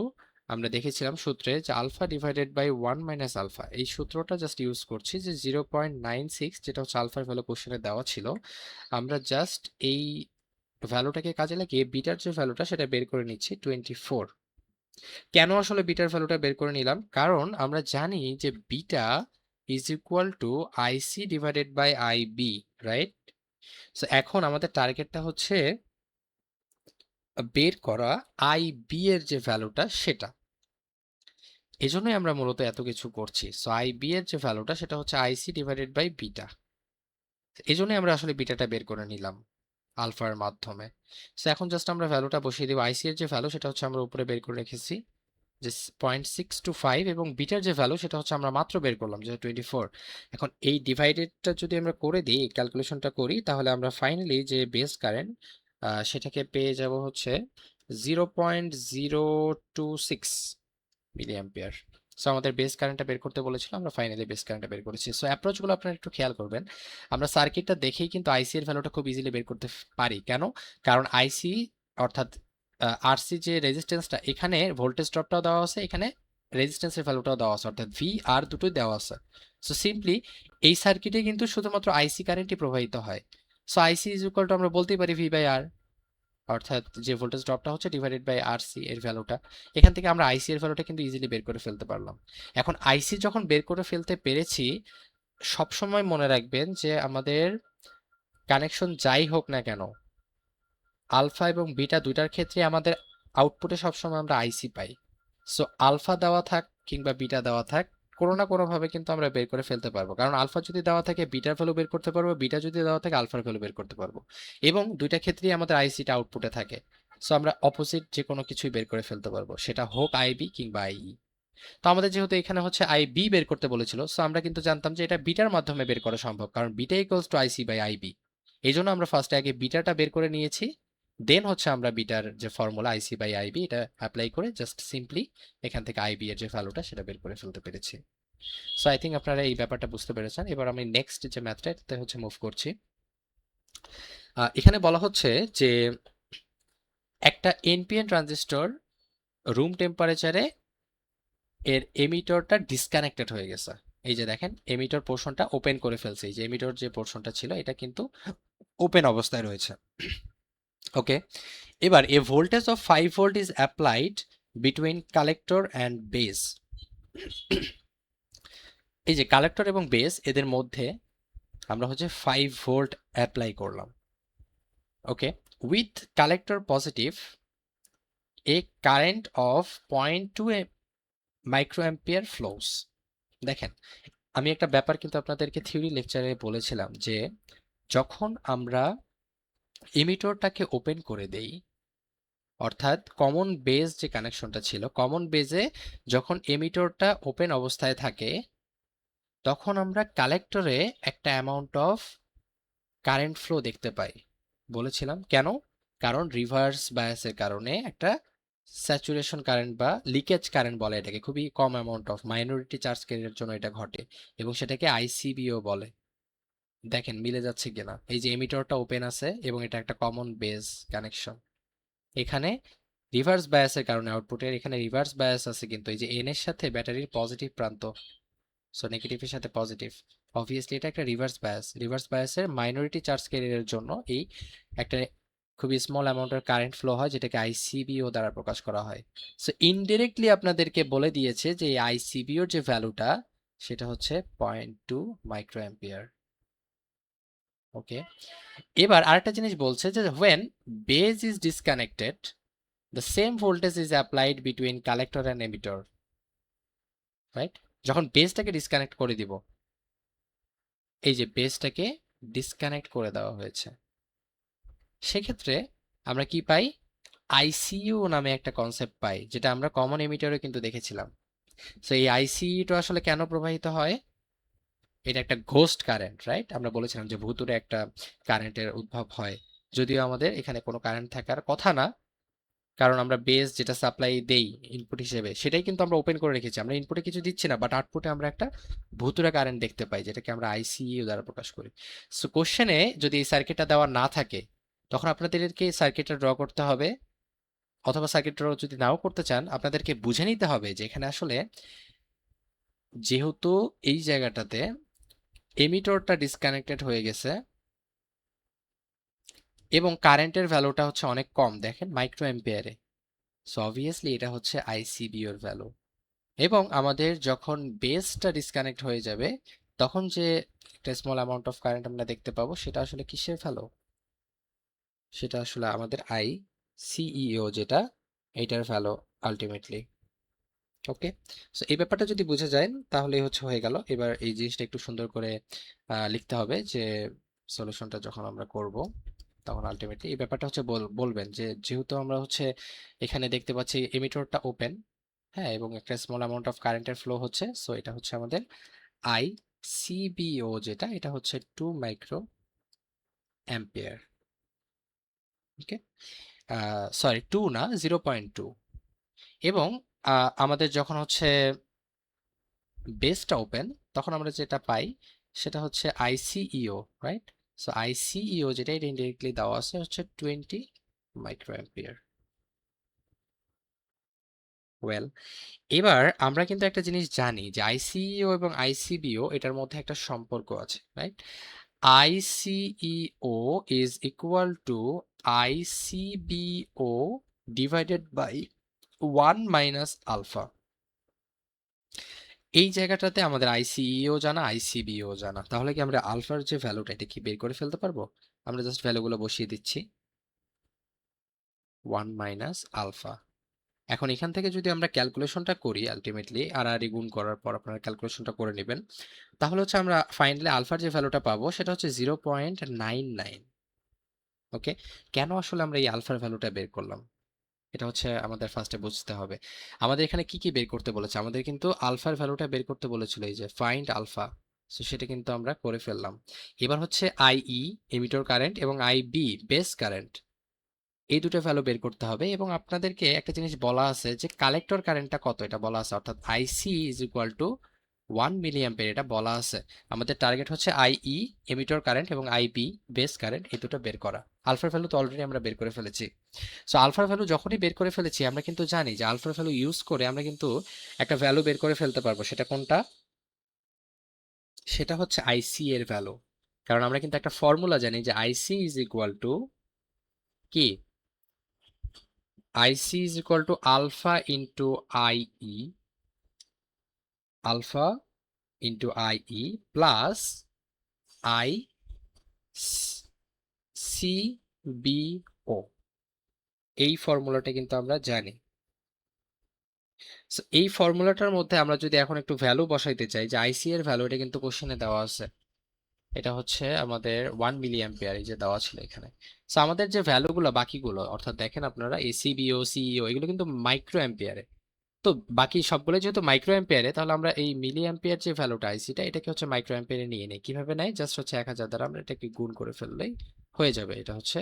আমরা দেখেছিলাম সূত্রে, যে আলফা ডিভাইডেড বাই 1 - আলফা। এই সূত্রটা জাস্ট ইউজ করছি, যে 0.96 যেটা হচ্ছে আলফার ভ্যালু কোশ্চেনে দেওয়া ছিল, আমরা জাস্ট এই ভ্যালুটাকে কাজে লাগিয়ে বিটার যে ভ্যালুটা সেটা বের করে নিচ্ছি 24। কেন আসলে বিটার ভ্যালুটা বের করে নিলাম? কারণ আমরা জানি যে beta is equal to IC divided by IB, right? So এখন আমাদের টার্গেটটা হচ্ছে বের করা আইবি এর যে ভ্যালুটা সেটা। এজন্যই আমরা মূলত এত কিছু করছি। সো আইবি এর যে ভ্যালুটা সেটা হচ্ছে আইসি ডিভাইডেড বাই বিটা। এজন্যই আমরা আসলে বিটাটা বের করে নিলাম আলফার মাধ্যমে। সো এখন জাস্ট আমরা ভ্যালুটা বসিয়ে দিব। আইসি এর যে ভ্যালু সেটা হচ্ছে আমরা উপরে বের করে রেখেছি, যে 0.625, এবং বিটার যে ভ্যালু সেটা হচ্ছে আমরা মাত্র বের করলাম, যে 24। এখন এই ডিভাইডেডটা যদি আমরা করে দিই, ক্যালকুলেশনটা করি, তাহলে আমরা ফাইনালি যে বেস কারেন্ট সেটাকে পেয়ে যাব হচ্ছে 0.026 মিলি অ্যাম্পিয়ার। সো আমাদের বেস কারেন্টটা বের করতে বলেছিল, আমরা ফাইনালি বেস কারেন্টটা বের করেছি। সো অ্যাপ্রোচগুলো আপনারা একটু খেয়াল করবেন। আমরা সার্কিটটা দেখেই কিন্তু আইসি এর ভ্যালুটা খুব ইজিলি বের করতে পারি। কেন? কারণ আইসি, অর্থাৎ আরসি যে রেজিস্ট্যান্সটা, এখানে ভোল্টেজ ড্রপটাও দেওয়া আছে, এখানে রেজিস্ট্যান্সের ভ্যালুটাও দেওয়া আছে, অর্থাৎ ভি আর দুটোই দেওয়া আছে। সো সিম্পলি এই সার্কিটে কিন্তু শুধুমাত্র আইসি কারেন্টই প্রবাহিত হয়। So IC is equal two আমরা বলতেই পারি ভি বাই আর। অর্থাৎ যে ভোল্টেজ ড্রপটা হচ্ছে ডিভাইডেড বাই আরসি এর ভ্যালুটা। এখান থেকে আমরা আইসি এর ভ্যালুটা কিন্তু ইজিলি বের করে ফেলতে পারলাম। এখন আইসি যখন বের করে ফেলতে পেরেছি, সবসময় মনে রাখবেন যে আমাদের কানেকশন যাই হোক না কেন, আলফা এবং বিটা দুইটার ক্ষেত্রে আমাদের আউটপুটে সবসময় আমরা আইসি পাই। সো আলফা দেওয়া থাক কিংবা বিটা দেওয়া থাক, কোনো না কোনোভাবে কিন্তু আমরা বের করে ফেলতে পারবো, কারণ আলফা যদি দেওয়া থাকে বিটার ভ্যালু বের করতে পারবো, বিটা যদি দেওয়া থাকে আলফার ভ্যালু বের করতে পারবো, এবং দুইটা ক্ষেত্রেই আমাদের আইসিটা আউটপুটে থাকে। সো আমরা অপোজিট যে কোনো কিছুই বের করে ফেলতে পারবো, সেটা হোক আইবি কিংবা আইই। তো আমাদের যেহেতু এখানে হচ্ছে আইবি বের করতে বলেছিল, সো আমরা কিন্তু জানতাম যে এটা বিটার মাধ্যমে বের করা সম্ভব, কারণ beta equals to IC by IB. এই জন্য আমরা ফার্স্টে আগে বিটাটা বের করে নিয়েছি, দেন হচ্ছে আমরা বিটার যে ফর্মুলা আইসি বাই আইবি এটা অ্যাপ্লাই করে জাস্ট সিম্পলি এখান থেকে আইবি এর যে ভ্যালুটা সেটা বের করে ফেলতে পেরেছি। সো আই থিঙ্ক আপনারা এই ব্যাপারটা বুঝতে পেরেছেন। এবার আমি নেক্সট যে ম্যাথটা এটাতে হচ্ছে মুভ করছি। এখানে বলা হচ্ছে যে একটা এনপিএন ট্রানজিস্টর রুম টেম্পারেচারে এর এমিটরটা ডিসকানেক্টেড হয়ে গেছে। এই যে দেখেন এমিটর পোর্শনটা ওপেন করে ফেলছে, এই যে এমিটর যে পোর্শনটা ছিল এটা কিন্তু ওপেন অবস্থায় রয়েছে। ওকে, এবার a voltage of 5 volt is applied between collector and base. এই যে কালেক্টর এবং বেস এদের মধ্যে আমরা হচ্ছে 5 ভোল্ট অ্যাপ্লাই করলাম। Okay, with collector positive a current of 0.2 microampere flows. দেখেন আমি একটা ব্যাপার কিন্তু আপনাদেরকে থিওরি লেকচারে বলেছিলাম যে যখন আমরা এমিটরটাকে ওপেন করে দেই, অর্থাৎ কমন বেজ যে কানেকশনটা ছিল, কমন বেজে যখন এমিটরটা ওপেন অবস্থায় থাকে তখন আমরা কালেক্টরে একটা অ্যামাউন্ট অফ কারেন্ট ফ্লো দেখতে পাই। বলেছিলাম কেন? কারণ রিভার্স বায়াসের কারণে একটা স্যাচুরেশন কারেন্ট বা লিকেজ কারেন্ট বলে এটাকে, খুবই কম অ্যামাউন্ট অফ মাইনরিটি চার্জ ক্যারিয়ারের জন্য এটা ঘটে, এবং সেটাকে আইসিবিও বলে। দেখেন মিলে যাচ্ছে কিনা, এই যে এমিটরটা ওপেন আছে এবং এটা একটা কমন বেজ কানেকশন, এখানে রিভার্স বায়াসের কারণে আউটপুটের এখানে রিভার্স বায়াস আছে, কিন্তু এই যে এন এর সাথে ব্যাটারির পজিটিভ প্রান্ত, সো নেগেটিভের সাথে পজিটিভ, অবভিয়াসলি এটা একটা রিভার্স বায়াস। রিভার্স বায়াসের মাইনরিটি চার্জ ক্যারিয়ারের জন্য এই একটা খুবই স্মল অ্যামাউন্টের কারেন্ট ফ্লো হয়, যেটাকে আইসিবিও দ্বারা প্রকাশ করা হয়। সো ইনডিরেক্টলি আপনাদেরকে বলে দিয়েছে যে এই আইসিবিওর যে ভ্যালুটা সেটা হচ্ছে 0.2 মাইক্রো অ্যাম্পিয়ার। ওকে, এবার আরেকটা জিনিস বলছে যে when base is disconnected the same voltage is applied between collector and emitter, right? যখন বেসটাকে ডিসকানেক্ট করে দিব, এই যে বেসটাকে ডিসকানেক্ট করে দেওয়া হয়েছে, সেক্ষেত্রে আমরা কি পাই? আইসিইউ নামে একটা কনসেপ্ট পাই, যেটা আমরা কমন এমিটারে কিন্তু দেখেছিলাম। সো এই আইসিইউটা আসলে কেন প্রবাহিত হয়? এটা একটা ঘোস্ট কারেন্ট, রাইট? আমরা বলেছিলাম যে ভুতুড়ে একটা কারেন্টের উদ্ভব হয়, যদিও আমাদের এখানে কোনো কারেন্ট থাকার কথা না, কারণ আমরা বেস যেটা সাপ্লাই দেই ইনপুট হিসেবে সেটাই কিন্তু আমরা ওপেন করে রেখেছি, আমরা ইনপুটে কিছু দিচ্ছি না, বাট আউটপুটে আমরা একটা ভুতুড়ে কারেন্ট দেখতে পাই, যেটাকে আমরা আইসিইউ দ্বারা প্রকাশ করি। সো কোশ্চেনে যদি এই সার্কিটটা দেওয়া না থাকে তখন আপনাদেরকে সার্কিটটা ড্র করতে হবে, অথবা সার্কিট ড্র যদি নাও করতে চান আপনাদেরকে বুঝে নিতে হবে যে এখানে আসলে যেহেতু এই জায়গাটাতে এমিটরটা ডিসকানেক্টেড হয়ে গেছে এবং কারেন্টের ভ্যালুটা হচ্ছে অনেক কম, দেখেন মাইক্রো অ্যাম্পিয়ারে, সো অবভিয়াসলি এটা হচ্ছে আইসিবিওর ভ্যালু। এবং আমাদের যখন বেসটা ডিসকানেক্ট হয়ে যাবে তখন যে একটা স্মল অ্যামাউন্ট অফ কারেন্ট আমরা দেখতে পাবো সেটা আসলে কিসের ভ্যালু? সেটা আসলে আমাদের আই সিইও, যেটা এইটার ভ্যালু আলটিমেটলি। ওকে, সো এই ব্যাপারটা যদি বুঝে যায় তাহলে হচ্ছে হয়ে গেল। এবার এই জিনিসটা একটু সুন্দর করে লিখতে হবে যে সলিউশনটা যখন আমরা করব তখন আলটিমেটলি এই ব্যাপারটা হচ্ছে বলবেন যে যেহেতু আমরা হচ্ছে এখানে দেখতে পাচ্ছি এমিটরটা ওপেন, হ্যাঁ, এবং একটা স্মল অ্যামাউন্ট অফ কারেন্টের ফ্লো হচ্ছে, সো এটা হচ্ছে আমাদের আই সিবিও, যেটা এটা হচ্ছে 2 মাইক্রো অ্যাম্পিয়ার। ওকে, সরি 2 না, 0.2। এবং আমাদের যখন হচ্ছে বেসটা ওপেন তখন আমরা যেটা পাই সেটা হচ্ছে আইসিইও, রাইট? সো আইসিইও যেটা এটা ইনডিরেক্টলি দেওয়া আছে হচ্ছে 20 মাইক্রো অ্যাম্পিয়ার। ওয়েল, এবার আমরা কিন্তু একটা জিনিস জানি যে আইসিইও এবং আইসিবিও এটার মধ্যে একটা সম্পর্ক আছে, right? ICEO is equal to ICBO divided by 1 minus alpha. এই জায়গাটাতে আমাদের আইসিইও জানা, আইসিবিও জানা। তাহলে কি আমরা আলফার যে ভ্যালুটা এটা কি বের করে ফেলতে পারবো? আমরা জাস্ট ভ্যালুগুলো বসিয়ে দিচ্ছি, 1 মাইনাস আলফা। এখন এখান থেকে যদি আমরা ক্যালকুলেশনটা করি, আলটিমেটলি আর গুণ করার পর আপনারা ক্যালকুলেশনটা করে নেবেন, তাহলে হচ্ছে আমরা ফাইনালি আলফার যে ভ্যালুটা পাবো সেটা হচ্ছে 0.99। ওকে, কেন আসলে আমরা এই আলফার ভ্যালুটা বের করলাম এটা হচ্ছে আমাদের ফার্স্টে বুঝতে হবে। আমাদের এখানে কি কি বের করতে বলেছে? আমাদের কিন্তু আলফার ভ্যালুটা বের করতে বলেছিল, এই যে ফাইন্ড আলফা। সো সেটা কিন্তু আমরা করে ফেললাম। এবার হচ্ছে আইই এমিটর কারেন্ট এবং আইবি বেস কারেন্ট, এই দুটো ভ্যালু বের করতে হবে। এবং আপনাদেরকে একটা জিনিস বলা আছে যে কালেক্টর কারেন্টটা কত, এটা বলা আছে, অর্থাৎ IC is equal to 1 milli ampere, এটা বলা আছে। আমাদের টার্গেট হচ্ছে আইই এমিটর কারেন্ট এবং আইবি বেস কারেন্ট, এই দুটো বের করা। আলফার ভ্যালু তো অলরেডি আমরা বের করে ফেলেছি। সো আলফার ভ্যালু যখনই বের করে ফেলেছি, আমরা কিন্তু জানি যে আলফার ভ্যালু ইউজ করে আমরা কিন্তু একটা ভ্যালু বের করে ফেলতে পারবো। সেটা কোনটা? সেটা হচ্ছে আইসি এর ভ্যালু। কারণ আমরা কিন্তু একটা ফর্মুলা জানি যে আইসি ইজ ইকুয়াল টু কি, IC is equal to alpha into IE, alpha into IE plus I C B O. এই ফর্মুলাটা কিন্তু আমরা জানি। So, এই ফর্মুলাটার মধ্যে আমরা যদি এখন একটু ভ্যালু বসাইতে চাই, যে আইসি এর ভ্যালু, এটা কিন্তু কোশ্চেনে দেওয়া আছে। এটা হচ্ছে আমাদের 1 মিলি অ্যাম্পিয়ার, এই যে দেওয়া ছিল এখানে। সো আমাদের যে ভ্যালুগুলো বাকিগুলো, অর্থাৎ দেখেন আপনারা এসিবিও সিইও এগুলো কিন্তু মাইক্রো অ্যাম্পিয়ারে। তো বাকি সবগুলো যেহেতু মাইক্রো অ্যাম্পিয়ারে, তাহলে আমরা এই মিলি অ্যাম্পিয়ার যে ভ্যালুটা আইসিটা, এটাকে হচ্ছে মাইক্রো অ্যাম্পিয়ারে নিয়ে নেই। কিভাবে নেই? জাস্ট হচ্ছে 1000 দ্বারা আমরা এটাকে গুণ করে ফেললেই হয়ে যাবে। এটা হচ্ছে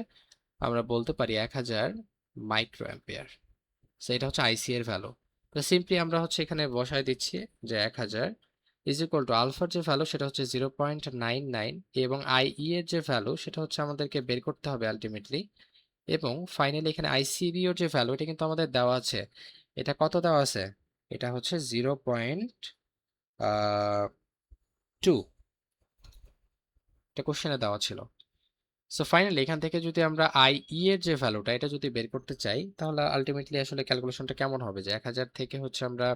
আমরা বলতে পারি 1000 মাইক্রো অ্যাম্পিয়ার। সো এটা হচ্ছে আইসি এর ভ্যালু। তো সিম্পলি আমরা হচ্ছে এখানে বসায় দিচ্ছি যে 1000 ইজ ইকুয়াল টু আলফার যে ভ্যালু সেটা হচ্ছে 0.99 এবং আইই এর যে ভ্যালু সেটা হচ্ছে আমাদেরকে বের করতে হবে আলটিমেটলি। এবং ফাইনালি এখানে আইসিবিওর যে ভ্যালু এটা কিন্তু আমাদের দেওয়া আছে। এটা কত দেওয়া আছে? এটা হচ্ছে 0.2, এটা কোশ্চেনে দেওয়া ছিল। সো ফাইনালি এখান থেকে যদি আমরা আইই এর যে ভ্যালুটা এটা যদি বের করতে চাই, তাহলে আলটিমেটলি আসলে ক্যালকুলেশনটা কেমন হবে, যে 1000 থেকে হচ্ছে আমরা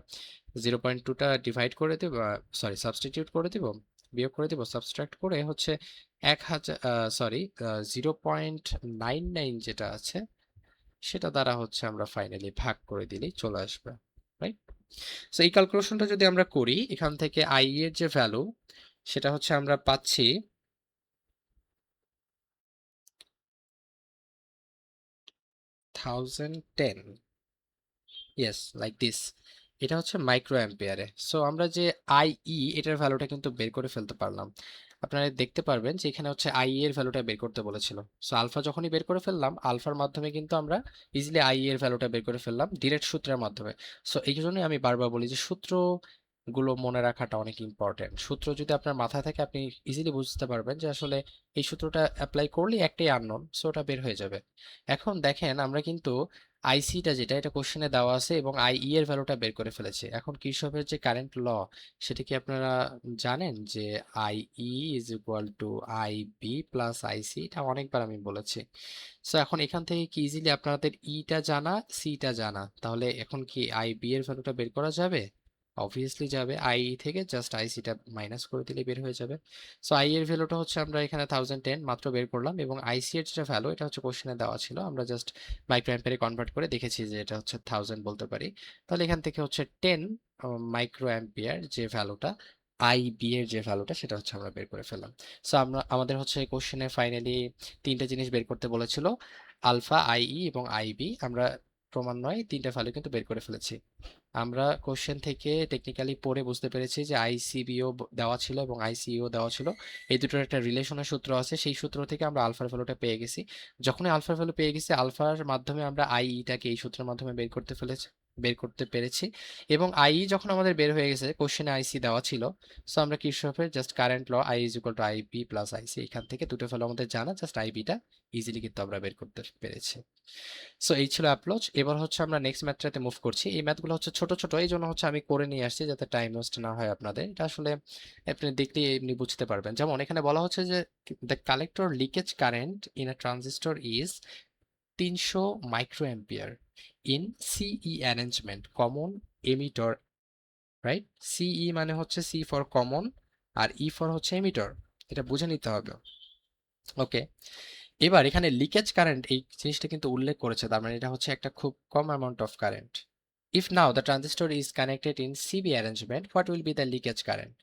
0.2টা ডিভাইড করে দেব, সরি সাবস্টিটিউট করে দেব, বিয়োগ করে দেব, সাবট্রাক্ট করে হচ্ছে 1000, সরি 0.99 যেটা আছে সেটা দ্বারা হচ্ছে আমরা ফাইনালি ভাগ করে দিলেই চলে আসবে, রাইট? সো এই ক্যালকুলেশনটা যদি আমরা করি, এখান থেকে আইই এর যে ভ্যালু সেটা হচ্ছে আমরা পাচ্ছি 1010, ইয়েস লাইক দিস। এটা হচ্ছে মাইক্রো অ্যাম্পিয়ারে। সো আমরা যে আইই এটার ভ্যালুটা কিন্তু বের করে ফেলতে পারলাম। আপনারা দেখতে পারবেন যে এখানে হচ্ছে আইই এর ভ্যালুটা বের করতে বলেছিল। সো আলফা যখনই বের করে ফেললাম, আলফার মাধ্যমে কিন্তু আমরা ইজিলি আইই এর ভ্যালুটা বের করে ফেললাম ডিরেক্ট সূত্রের মাধ্যমে। সো এই জন্যই আমি বারবার বলি যে সূত্রগুলো মনে রাখাটা অনেক ইম্পর্টেন্ট। সূত্র যদি আপনার মাথায় থাকে, আপনি ইজিলি বুঝতে পারবেন যে আসলে এই সূত্রটা অ্যাপ্লাই করলে একটাই আননোন, সো ওটা বের হয়ে যাবে। এখন দেখেন আমরা কিন্তু আইসিটা যেটা এটা কোশ্চেনে দেওয়া আছে এবং আইই এর ভ্যালুটা বের করে ফেলেছে। এখন কির্চফের যে কারেন্ট ল সেটা কি আপনারা জানেন, যে IE is equal to IB plus IC, এটা অনেকবার আমি বলেছি। সো এখন এখান থেকে কি ইজিলি আপনাদের ইটা জানা, সিটা জানা, তাহলে এখন কি আইবি এর ভ্যালুটা বের করা যাবে? অবভিয়াসলি যাবে। আইই থেকে জাস্ট আইসিটা মাইনাস করে দিলে বের হয়ে যাবে। সো আই এর ভ্যালুটা হচ্ছে আমরা এখানে 1010 মাত্র বের করলাম, এবং আইসি এর যেটা ভ্যালু এটা হচ্ছে কোশ্চেনে দেওয়া ছিল, আমরা জাস্ট মাইক্রো অ্যাম্পিয়ারে কনভার্ট করে দেখেছি যে এটা হচ্ছে 1000 বলতে পারি। তাহলে এখান থেকে হচ্ছে 10 মাইক্রো অ্যাম্পিয়ার যে ভ্যালুটা, আইবি এর যে ভ্যালুটা সেটা হচ্ছে আমরা বের করে ফেললাম। সো আমাদের হচ্ছে কোশ্চেনে ফাইনালি তিনটা জিনিস বের করতে বলেছিল, আলফা, আইই এবং আইবি। আমরা ক্রমান্বয়ে তিনটা ভ্যালু কিন্তু বের করে ফেলেছি। আমরা কোশ্চেন থেকে টেকনিক্যালি পড়ে বুঝতে পেরেছি যে আইসিবিও দেওয়া ছিল এবং আইসিইও দেওয়া ছিল, এই দুটোর একটা রিলেশনের সূত্র আছে, সেই সূত্র থেকে আমরা আলফার ভ্যালুটা পেয়ে গেছি। যখনই আলফার ভ্যালু পেয়ে গেছি, আলফার মাধ্যমে আমরা আইইটাকে এই সূত্রের মাধ্যমে বের করতে পেরেছি। এবং আইই যখন আমাদের বের হয়ে গেছে, কোশ্চেনে আইসি দেওয়া ছিল, সো আমরা কির্চফের just current law I is equal to IB plus IC, এখান থেকে দুটো ভ্যালু আমাদের জানা, জাস্ট আইবিটা ইজিলি কিন্তু আমরা বের করতে পেরেছি। সো এই ছিল অ্যাপ্রোচ। এবার হচ্ছে আমরা নেক্সট ম্যাথটাতে মুভ করছি। এই ম্যাথগুলো হচ্ছে ছোট ছোট, এই জন্য হচ্ছে আমি করে নিয়ে আসছি যাতে টাইম ওয়েস্ট না হয় আপনাদের। এটা আসলে আপনি দেখলে এমনি বুঝতে পারবেন। যেমন এখানে বলা হচ্ছে যে the collector leakage current in a transistor is 300 micro ampere in CE arrangement common emitter, right? CE মানে হচ্ছে সি ফর কমন আর ই ফর হচ্ছে এমিটর, এটা বুঝে নিতে হবে। ওকে, এবার এখানে লিকেজ কারেন্ট এই জিনিসটা কিন্তু উল্লেখ করেছে, তার মানে এটা হচ্ছে একটা খুব কম amount of current. If now the transistor is connected in CB arrangement what will be the leakage current?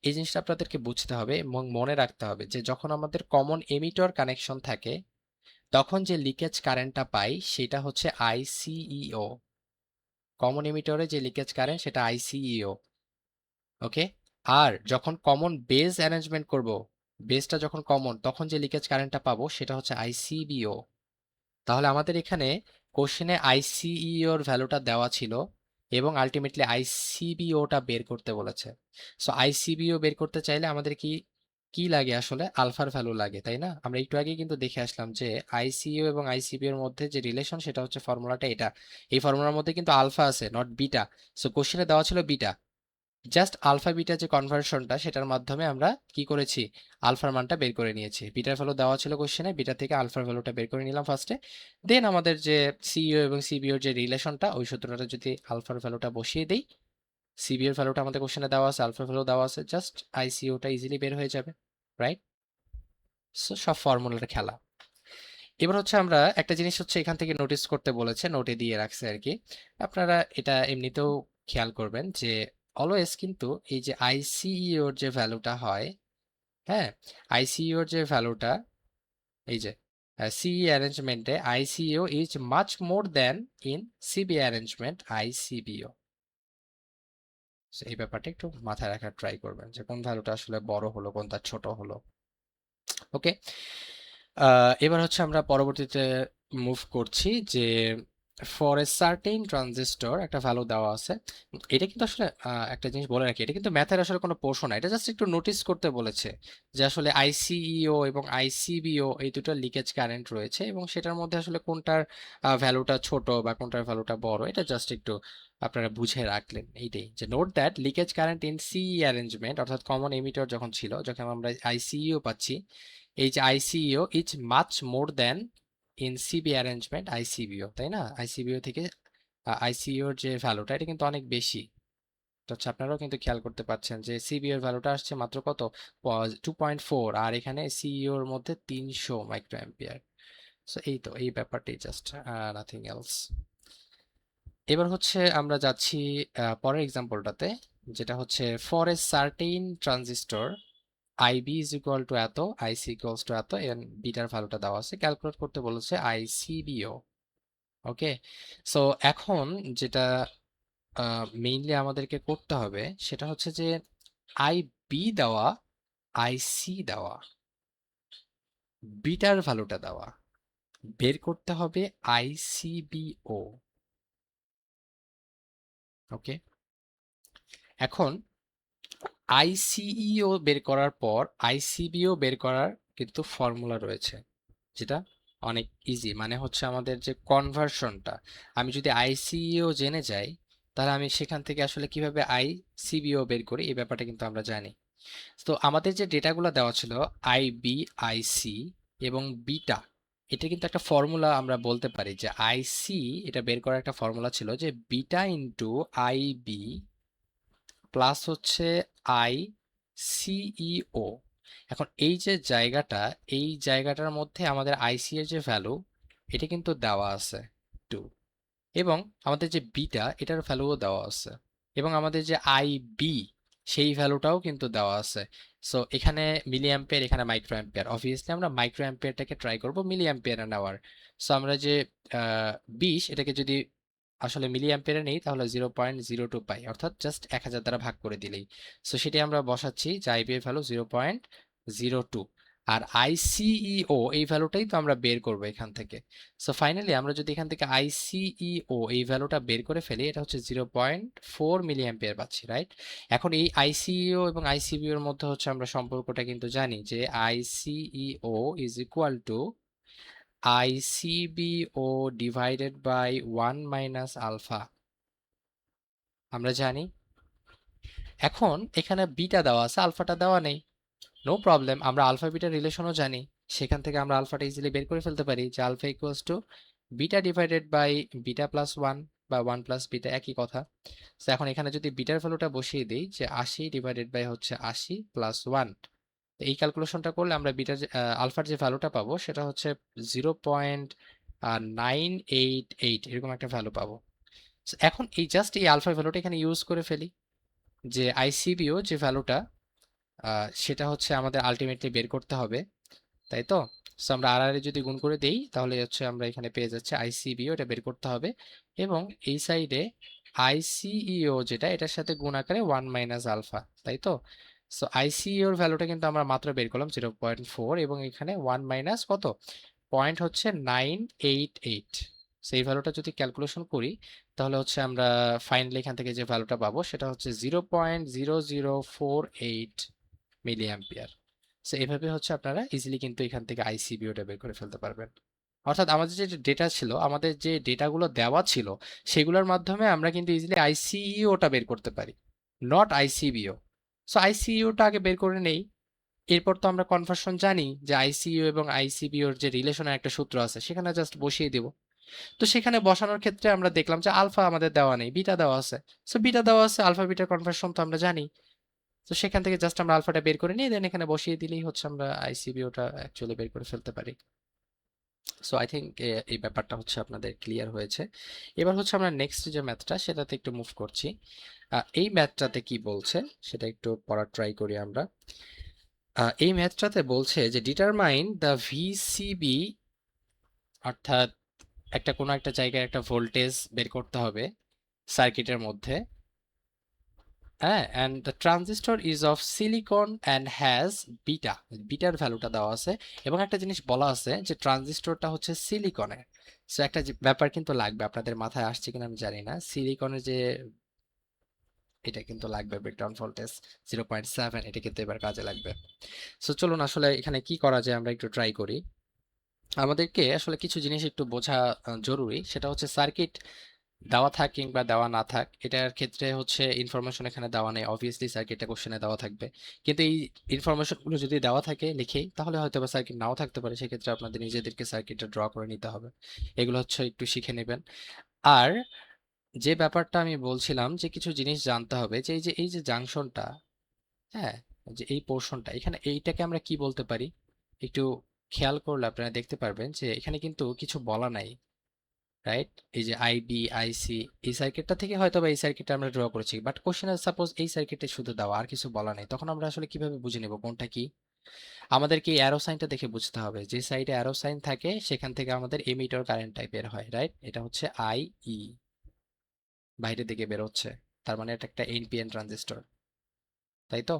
এই জিনিসটা আপনাদেরকে বুঝতে হবে এবং মনে রাখতে হবে যে যখন আমাদের কমন এমিটর কানেকশন থাকে তখন যে লিকেজ কারেন্টটা পাই সেটা হচ্ছে আইসিইও। কমন এমিটরে যে লিকেজ কারেন্ট সেটা আইসিইও। ওকে, আর যখন কমন বেজ অ্যারেঞ্জমেন্ট করব, বেজটা যখন কমন তখন যে লিকেজ কারেন্টটা পাবো সেটা হচ্ছে আইসিবিও। তাহলে আমাদের এখানে কোশ্চেনে আইসিইওর ভ্যালুটা দেওয়া ছিল এবং আলটিমেটলি আইসিবিওটা বের করতে বলেছে। সো আইসিবিও বের করতে চাইলে আমাদের কি কি লাগে, আসলে আলফার ভ্যালু লাগে, তাই না? আমরা একটু আগে কিন্তু দেখে আসলাম যে আইসিইও এবং আইসিবিও এর মধ্যে যে রিলেশন সেটা হচ্ছে ফর্মুলাটা এটা। এই ফর্মুলার মধ্যে কিন্তু আলফা আছে, নট বিটা। সো কোশ্চেনে দেওয়া ছিল বিটা, জাস্ট আলফা বিটা যে কনভার্সনটা সেটার মাধ্যমে আমরা কি করেছি, আলফার মানটা বের করে নিয়েছি। বিটার ভ্যালু দেওয়া ছিল কোশ্চেনে, বিটা থেকে আলফার ভ্যালুটা বের করে নিলাম ফার্স্টে, দেন আমাদের যে সিইও এবং সিবিওর যে রিলেশনটা ওই সূত্রটা যদি আলফার ভ্যালুটা বসিয়ে দেই, সিবিওর ভ্যালুটা আমাদের কোশ্চেনে দেওয়া আছে, আলফার ভ্যালু দেওয়া আছে, জাস্ট আইসিওটা ইজিলি বের হয়ে যাবে, রাইট? সো সব ফর্মুলার খেলা। এবার হচ্ছে আমরা একটা জিনিস হচ্ছে এখান থেকে নোটিস করতে বলেছে, নোটে দিয়ে রাখছে আর কি, আপনারা এটা এমনিতেও খেয়াল করবেন যে অলওয়েজ কিন্তু এই যে আইসিইওর যে ভ্যালুটা হয়, হ্যাঁ, আইসিইওর যে ভ্যালুটা, এই যে সিই অ্যারেঞ্জমেন্টে ICEO is much more than in CB arrangement ICBO. এই ব্যাপারটা একটু মাথায় রাখার ট্রাই করবেন যে কোন ভ্যালুটা আসলে বড় হলো কোনটা ছোট হলো। ওকে, এবার হচ্ছে আমরা পরবর্তীতে মুভ করছি যে ফর এ সার্টেইন ট্রানজিস্টর একটা ভ্যালু দেওয়া আছে। এটা কিন্তু আসলে একটা জিনিস বলে রাখি, এটা কিন্তু ম্যাথের আসলে কোনো পোর্শন না, এটা জাস্ট একটু নোটিস করতে বলেছে যে আসলে আইসিইও এবং আইসিবিও এই দুটো লিকেজ কারেন্ট রয়েছে এবং সেটার মধ্যে আসলে কোনটার ভ্যালুটা ছোট বা কোনটার ভ্যালুটা বড়, এটা জাস্ট একটু আপনারা বুঝে রাখলেন এইটাই, যে note that leakage current in CE arrangement অর্থাৎ কমন এমিটার যখন ছিল, যখন আমরা আইসিইও পাচ্ছি, এই যে ICEO is much more than in CB arrangement ICBO, তাই না? আইসিবিও থেকে আইসিইওর যে ভ্যালুটা এটা কিন্তু অনেক বেশি। তো হচ্ছে আপনারাও কিন্তু খেয়াল করতে পাচ্ছেন যে সিবিওর ভ্যালুটা আসছে মাত্র কত, 2.4, আর এখানে সিইওর মধ্যে 300 মাইক্রো অ্যাম্পিয়ার। সো এই তো এই ব্যাপারটাই, জাস্ট নাথিং এলস। এবার হচ্ছে আমরা যাচ্ছি পরের এক্সাম্পলটাতে, যেটা হচ্ছে for a certain transistor IB is equal to এত, IC equals to এত, এবং বিটার ভ্যালুটা দেওয়া আছে, ক্যালকুলেট করতে বলেছে ICBO। ওকে, সো এখন যেটা মেইনলি আমাদেরকে করতে হবে সেটা হচ্ছে যে IB দেওয়া, IC দেওয়া, বিটার ভ্যালুটা দেওয়া, বের করতে হবে ICBO। ওকে, এখন ICEO বের করার পর ICBO বের করার কিন্তু ফর্মুলা রয়েছে, যেটা অনেক ইজি, মানে হচ্ছে আমাদের যে কনভার্সনটা, আমি যদি আইসিইও জেনে যাই তাহলে আমি সেখান থেকে আসলে কিভাবে আইসিবিও বের করি এই ব্যাপারটা কিন্তু আমরা জানি। তো আমাদের যে ডেটাগুলো দেওয়া ছিল আইবি, আইসি এবং বিটা, এটা কিন্তু একটা ফর্মুলা আমরা বলতে পারি যে আইসি, এটা বের করার একটা ফর্মুলা ছিল যে বিটা ইন্টু আইবি প্লাস হচ্ছে আইসিইও। এখন এই যে জায়গাটা, এই জায়গাটার মধ্যে আমাদের আইসি এর যে ভ্যালু এটা কিন্তু দেওয়া আছে 2, এবং আমাদের যে বিটা এটার ভ্যালুও দেওয়া আছে, এবং আমাদের যে আইবি সেই ভ্যালুটাও কিন্তু দেওয়া আছে। সো এখানে মিলি অ্যাম্পিয়ার, এখানে মাইক্রো অ্যাম্পিয়ার, অবভিয়াসলি আমরা মাইক্রো অ্যাম্পিয়ারটাকে ট্রাই করব মিলি অ্যাম্পিয়ারে নেওয়ার। সো আমরা যে 20 এটাকে যদি আসলে মিলি অ্যাম্পিয়ারে নেই তাহলে 0.02 পাই, অর্থাৎ জাস্ট 1000 দ্বারা ভাগ করে দিলেই। সো সেটাই আমরা বসাচ্ছি যে আইবি এর ভ্যালু 0.02, আর আইসিইও এই ভ্যালুটাই তো আমরা বের করব এখান থেকে। সো ফাইনালি আমরা যদি এখান থেকে আইসিইও এই ভ্যালুটা বের করে ফেলি, এটা হচ্ছে 0.4 মিলি অ্যাম্পিয়ার পাচ্ছি, রাইট? এখন এই আইসিইও এবং আইসিবিও এর মধ্যে হচ্ছে আমরা সম্পর্কটা কিন্তু জানি যে ICEO is equal to ICBO divided by 1 minus alpha, আমরা জানি। এখন এখানে বিটা দেওয়া আছে, আলফাটা দেওয়া নেই, নো প্রবলেম, আমরা আলফা বিটা রিলেশনও জানি, সেখান থেকে আমরা আলফাটা ইজিলি বের করে ফেলতে পারি যে alpha equals to beta divided by beta plus one বা ওয়ান প্লাস বিটা একই কথা। তো এখন এখানে যদি বিটার ভ্যালুটা বসিয়ে দিই যে 80 ডিভাইডেড বাই হচ্ছে 80 প্লাস ওয়ান, এই ক্যালকুলেশনটা করলে আমরা বিটার আলফার যে ভ্যালুটা পাবো সেটা হচ্ছে 0.988 এরকম একটা ভ্যালু পাবো। So, এখন এই জাস্ট এই আলফা ভ্যালুটা এখানে ইউজ করে ফেলি, যে আইসিবিও যে ভ্যালুটা সেটা হচ্ছে আমাদের আলটিমেটলি বের করতে হবে, তাই তো? সো আমরা আর আর যদি গুণ করে দেই তাহলে হচ্ছে আমরা এখানে পেয়ে যাচ্ছে আইসিবিও, এটা বের করতে হবে, এবং এই সাইডে আইসিইও যেটা এটার সাথে গুণ আকারে 1 - আলফা, তাই তো? সো আইসিইওর ভ্যালুটা কিন্তু আমরা মাত্র বের করলাম 0.4, এবং এখানে 1 - কত পয়েন্ট হচ্ছে 988। সেই ভ্যালুটা যদি ক্যালকুলেশন করি তাহলে হচ্ছে আমরা ফাইনালি এখান থেকে যে ভ্যালুটা পাবো সেটা হচ্ছে 0.0048 মিলি অ্যাম্পিয়ার। সো এভাবে হচ্ছে আপনারা ইজিলি কিন্তু এখান থেকে আইসিবিওটা বের করে ফেলতে পারবেন। অর্থাৎ আমাদের যে ডেটা ছিল, আমাদের যে ডেটাগুলো দেওয়া ছিল সেগুলোর মাধ্যমে আমরা কিন্তু ইজিলি আইসিইওটা বের করতে পারি, নট আইসিবিও। সো আইসিইওটা আগে বের করে নেই, এরপর তো আমরা কনভার্সন জানি যে আইসিইউ এবং আইসিবিওর যে রিলেশনের একটা সূত্র আছে সেখানে জাস্ট বসিয়ে দিব। তো সেখানে বসানোর ক্ষেত্রে আমরা দেখলাম যে আলফা আমাদের দেওয়া নেই, বিটা দেওয়া আছে। সো বিটা দেওয়া আছে, আলফা বিটার কনভার্সন তো আমরা জানি। তো সেখান থেকে জাস্ট আমরা আলফাটা বের করে নিই, দেন এখানে বসিয়ে দিলেই হচ্ছে আমরা আইসিবিওটা অ্যাকচুয়ালি বের করে ফেলতে পারি। সো আই থিঙ্ক এই ব্যাপারটা হচ্ছে আপনাদের ক্লিয়ার হয়েছে। এবার হচ্ছে আমরা নেক্সট যে ম্যাথটা সেটাতে একটু মুভ করছি। এই ম্যাথটাতে কি বলছে সেটা একটু পড়ার ট্রাই করি আমরা। এই ম্যাথটাতে বলছে যে ডিটারমাইন দ্য ভিসিবি, অর্থাৎ একটা কোনো একটা জায়গায় একটা ভোল্টেজ বের করতে হবে সার্কিটের মধ্যে। হ্যাঁ, and the transistor is of silicon and has beta, বিটার ভ্যালুটা দেওয়া আছে, এবং একটা জিনিস বলা আছে যে ট্রানজিস্টরটা হচ্ছে সিলিকনের। সো একটা ব্যাপার কিন্তু লাগবে, আপনাদের মাথায় আসছে কিনা আমি জানি না, সিলিকনের যে এটা কিন্তু লাগবে ব্রেকডাউন ভোল্টেজ 0.7, এটা কিন্তু এবার কাজে লাগবে। সো চলুন আসলে এখানে কি করা যায় আমরা একটু ট্রাই করি। আমাদেরকে আসলে কিছু জিনিস একটু বোঝা জরুরি, সেটা হচ্ছে সার্কিট দেওয়া থাক কিংবা দেওয়া না থাক, এটার ক্ষেত্রে হচ্ছে ইনফরমেশন এখানে দেওয়া নেই, অবভিয়াসলি সার্কিটটা কোশ্চেনে দেওয়া থাকবে। কিন্তু এই ইনফরমেশনগুলো যদি দেওয়া থাকে লিখেই, তাহলে হয়তো বা সার্কিট নাও থাকতে পারে, সেক্ষেত্রে আপনাদের নিজেদেরকে সার্কিটটা ড্র করে নিতে হবে। এগুলো হচ্ছে একটু শিখে নেবেন। আর যে ব্যাপারটা আমি বলছিলাম যে কিছু জিনিস জানতে হবে, যে এই যে জাংশনটা, হ্যাঁ, যে এই পোর্শনটা এখানে, এইটাকে আমরা কি বলতে পারি একটু খেয়াল করলে আপনারা দেখতে পারবেন যে এখানে কিন্তু কিছু বলা নাই, রাইট? এই যে আইবি আইসি, এই সার্কিটটা থেকে হয়তো বা এই সার্কিটটা আমরা ড্র করেছি, বাট কোশ্চেনে সাপোজ এই সার্কিটে শুধু দেওয়া আর কিছু বলা নেই, তখন আমরা আসলে কিভাবে বুঝে নেব কোনটা কি? আমাদেরকে এই অ্যারো সাইনটা দেখে বুঝতে হবে, যে সাইডে অ্যারো সাইন থাকে সেখান থেকে আমাদের এমিটর কারেন্টটাই বের হয়, রাইট? এটা হচ্ছে আই ই, বাইরের দিকে বের হচ্ছে, তার মানে এটা একটা এনপিএন ট্রানজিস্টর, তাই তো?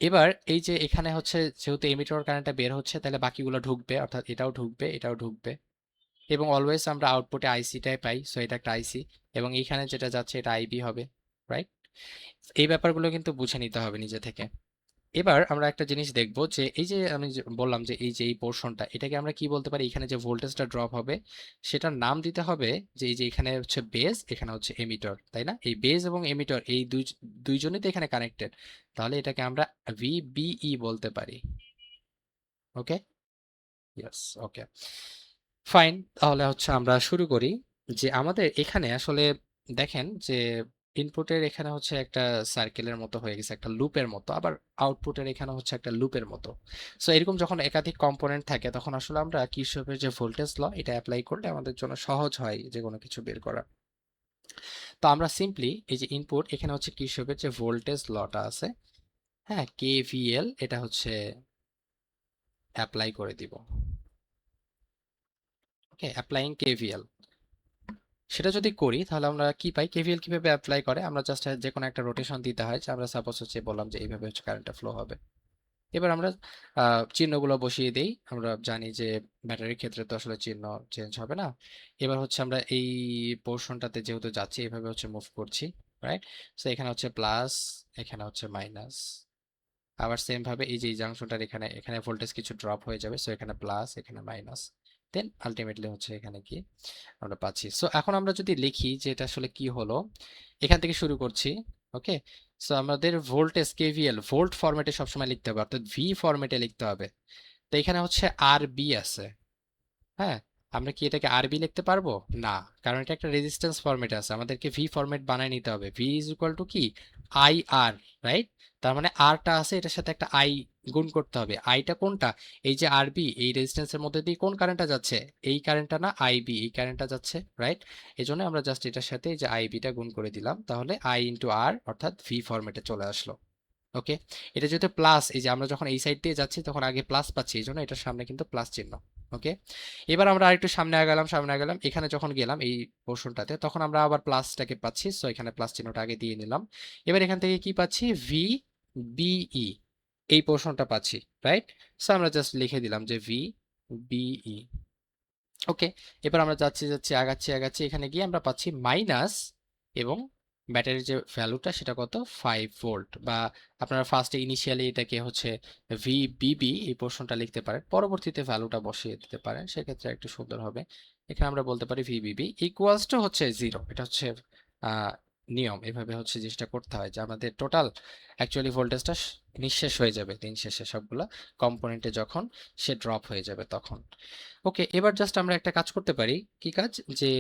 এবার এই যে এখানে হচ্ছে যেহেতু এমিটর কারেন্টটা বের হচ্ছে, তাহলে বাকিগুলো ঢুকবে, অর্থাৎ এটাও ঢুকবে এটাও ঢুকবে, এবং অলওয়েজ আমরা আউটপুটে আইসিটাই পাই, সো এটা একটা আইসি, এবং এইখানে যেটা যাচ্ছে এটা আইবি হবে, রাইট? এই ব্যাপারগুলো কিন্তু বুঝে নিতে হবে নিজে থেকে। এবার আমরা একটা জিনিস দেখব, যে এই যে আমি যে বললাম যে এই যে এই পোর্শনটা, এটাকে আমরা কি বলতে পারি, এখানে যে ভোল্টেজটা ড্রপ হবে সেটার নাম দিতে হবে যে এই যে এখানে হচ্ছে বেস, এখানে হচ্ছে এমিটর, তাই না? এই বেস এবং এমিটর এই দুইজনই তো এখানে কানেক্টেড, তাহলে এটাকে আমরা ভিবিই বলতে পারি। ওকে, ইয়েস, ওকে, ফাইন। তাহলে হচ্ছে আমরা শুরু করি, যে আমাদের এখানে আসলে দেখেন যে ইনপুটের এখানে হচ্ছে একটা সার্কেলের মতো হয়ে গেছে, একটা লুপের মতো, আবার আউটপুটের এখানে হচ্ছে একটা লুপের মতো। সো এরকম যখন একাধিক কম্পোনেন্ট থাকে তখন আসলে আমরা কির্চফের যে ভোল্টেজ ল এটা অ্যাপ্লাই করলে আমাদের জন্য সহজ হয় যে কোনো কিছু বের করা। তো আমরা সিম্পলি এই যে ইনপুট, এখানে হচ্ছে কির্চফের যে ভোল্টেজ লটা আছে, হ্যাঁ, কেভিএল, এটা হচ্ছে অ্যাপ্লাই করে দিব। ওকে, অ্যাপ্লাইং কেভিএল, সেটা যদি করি তাহলে আমরা কি পাই, কেভিএল কিভাবে অ্যাপ্লাই করে, আমরা জাস্ট যে কোনো একটা রোটেশন দিতে হয়, যে আমরা সাপোজ হচ্ছে বললাম যে এইভাবে হচ্ছে কারেন্টটা ফ্লো হবে। এবার আমরা চিহ্নগুলো বসিয়ে দেই, আমরা জানি যে ব্যাটারির ক্ষেত্রে তো আসলে চিহ্ন চেঞ্জ হবে না। এবার হচ্ছে আমরা এই পোর্শনটাতে যেহেতু যাচ্ছি এইভাবে হচ্ছে মুভ করছি, রাইট? সো এখানে হচ্ছে প্লাস, এখানে হচ্ছে মাইনাস, আবার সেম ভাবে এই যে এই জাংশনটার এখানে এখানে ভোল্টেজ কিছু ড্রপ হয়ে যাবে, সো এখানে প্লাস এখানে মাইনাস, দেন আলটিমেটলি হচ্ছে এখানে কি আমরা পাচ্ছি। সো এখন আমরা যদি লিখি যে এটা আসলে কি হলো, এখান থেকে শুরু করছি। ওকে, সো আমাদের ভোল্টেজ কেভিএল ভোল্ট ফরম্যাটে সবসময় লিখতে হবে, অর্থাৎ ভি ফরম্যাটে লিখতে হবে। তো এখানে হচ্ছে আর বি আছে, হ্যাঁ, আমরা কি এটাকে আরবি লিখতে পারবো? না, কারণ এটা একটা রেজিস্ট্যান্স ফরম্যাটে আছে, আমাদেরকে ভি ফরম্যাট বানায় নিতে হবে। ভি ইজ ইকুয়াল টু কি, আই আর, রাইট? তার মানে আরটা আছে, এটার সাথে একটা আই গুণ করতে হবে। আইটা কোনটা? এই যে আরবি, এই রেজিস্ট্যান্সের মধ্যে দিয়ে কোন কারেন্টটা যাচ্ছে? এই কারেন্টটা না, আইবি, এই কারেন্টটা যাচ্ছে, রাইট? এই জন্য আমরা জাস্ট এটার সাথে এই যে আইবিটা গুণ করে দিলাম, তাহলে আই ইন্টু আর অর্থাৎ ভি ফরম্যাটে চলে আসলো। ওকে, এটা যেহেতু প্লাস, এই যে আমরা যখন এই সাইড দিয়ে যাচ্ছি তখন আগে প্লাস পাচ্ছি, এই জন্য এটার সামনে কিন্তু প্লাস চিহ্ন। ওকে, এবার আমরা আরেকটু সামনে আগালাম, এখানে যখন গেলাম এই পোর্শনটাতে তখন আমরা আবার প্লাসটাকে পাচ্ছি, সো এখানে প্লাস চিহ্নটা আগে দিয়ে নিলাম। এবার এখান থেকে কি পাচ্ছি, ভি বিই, এই পোর্শনটা পাচ্ছি, রাইট? সো আমরা জাস্ট লিখে দিলাম যে ভি বিই। ওকে, এবার আমরা আগাচ্ছি, এখানে গিয়ে আমরা পাচ্ছি মাইনাস, এবং ব্যাটারির যে ভ্যালুটা সেটা কত, 5 ভোল্ট, বা আপনারা ফার্স্টে ইনিশিয়ালি এটাকে হচ্ছে ভিবিবি এই পোর্শনটা লিখতে পারেন, পরবর্তীতে ভ্যালুটা বসিয়ে দিতে পারেন, সেক্ষেত্রে একটু সুন্দর হবে। এখানে আমরা বলতে পারি ভিবিবি ইকুয়ালস টু হচ্ছে 0, এটা হচ্ছে আহ, নিয়ম, এভাবে হচ্ছে জিনিসটা করতে হয় যে আমাদের টোটাল অ্যাকচুয়ালি ভোল্টেজটা নিঃশেষ হয়ে যাবে দিন শেষে, সবগুলা কম্পোনেন্টে যখন সে ড্রপ হয়ে যাবে তখন। ওকে, এবার জাস্ট আমরা একটা কাজ করতে পারি, কি কাজ, যে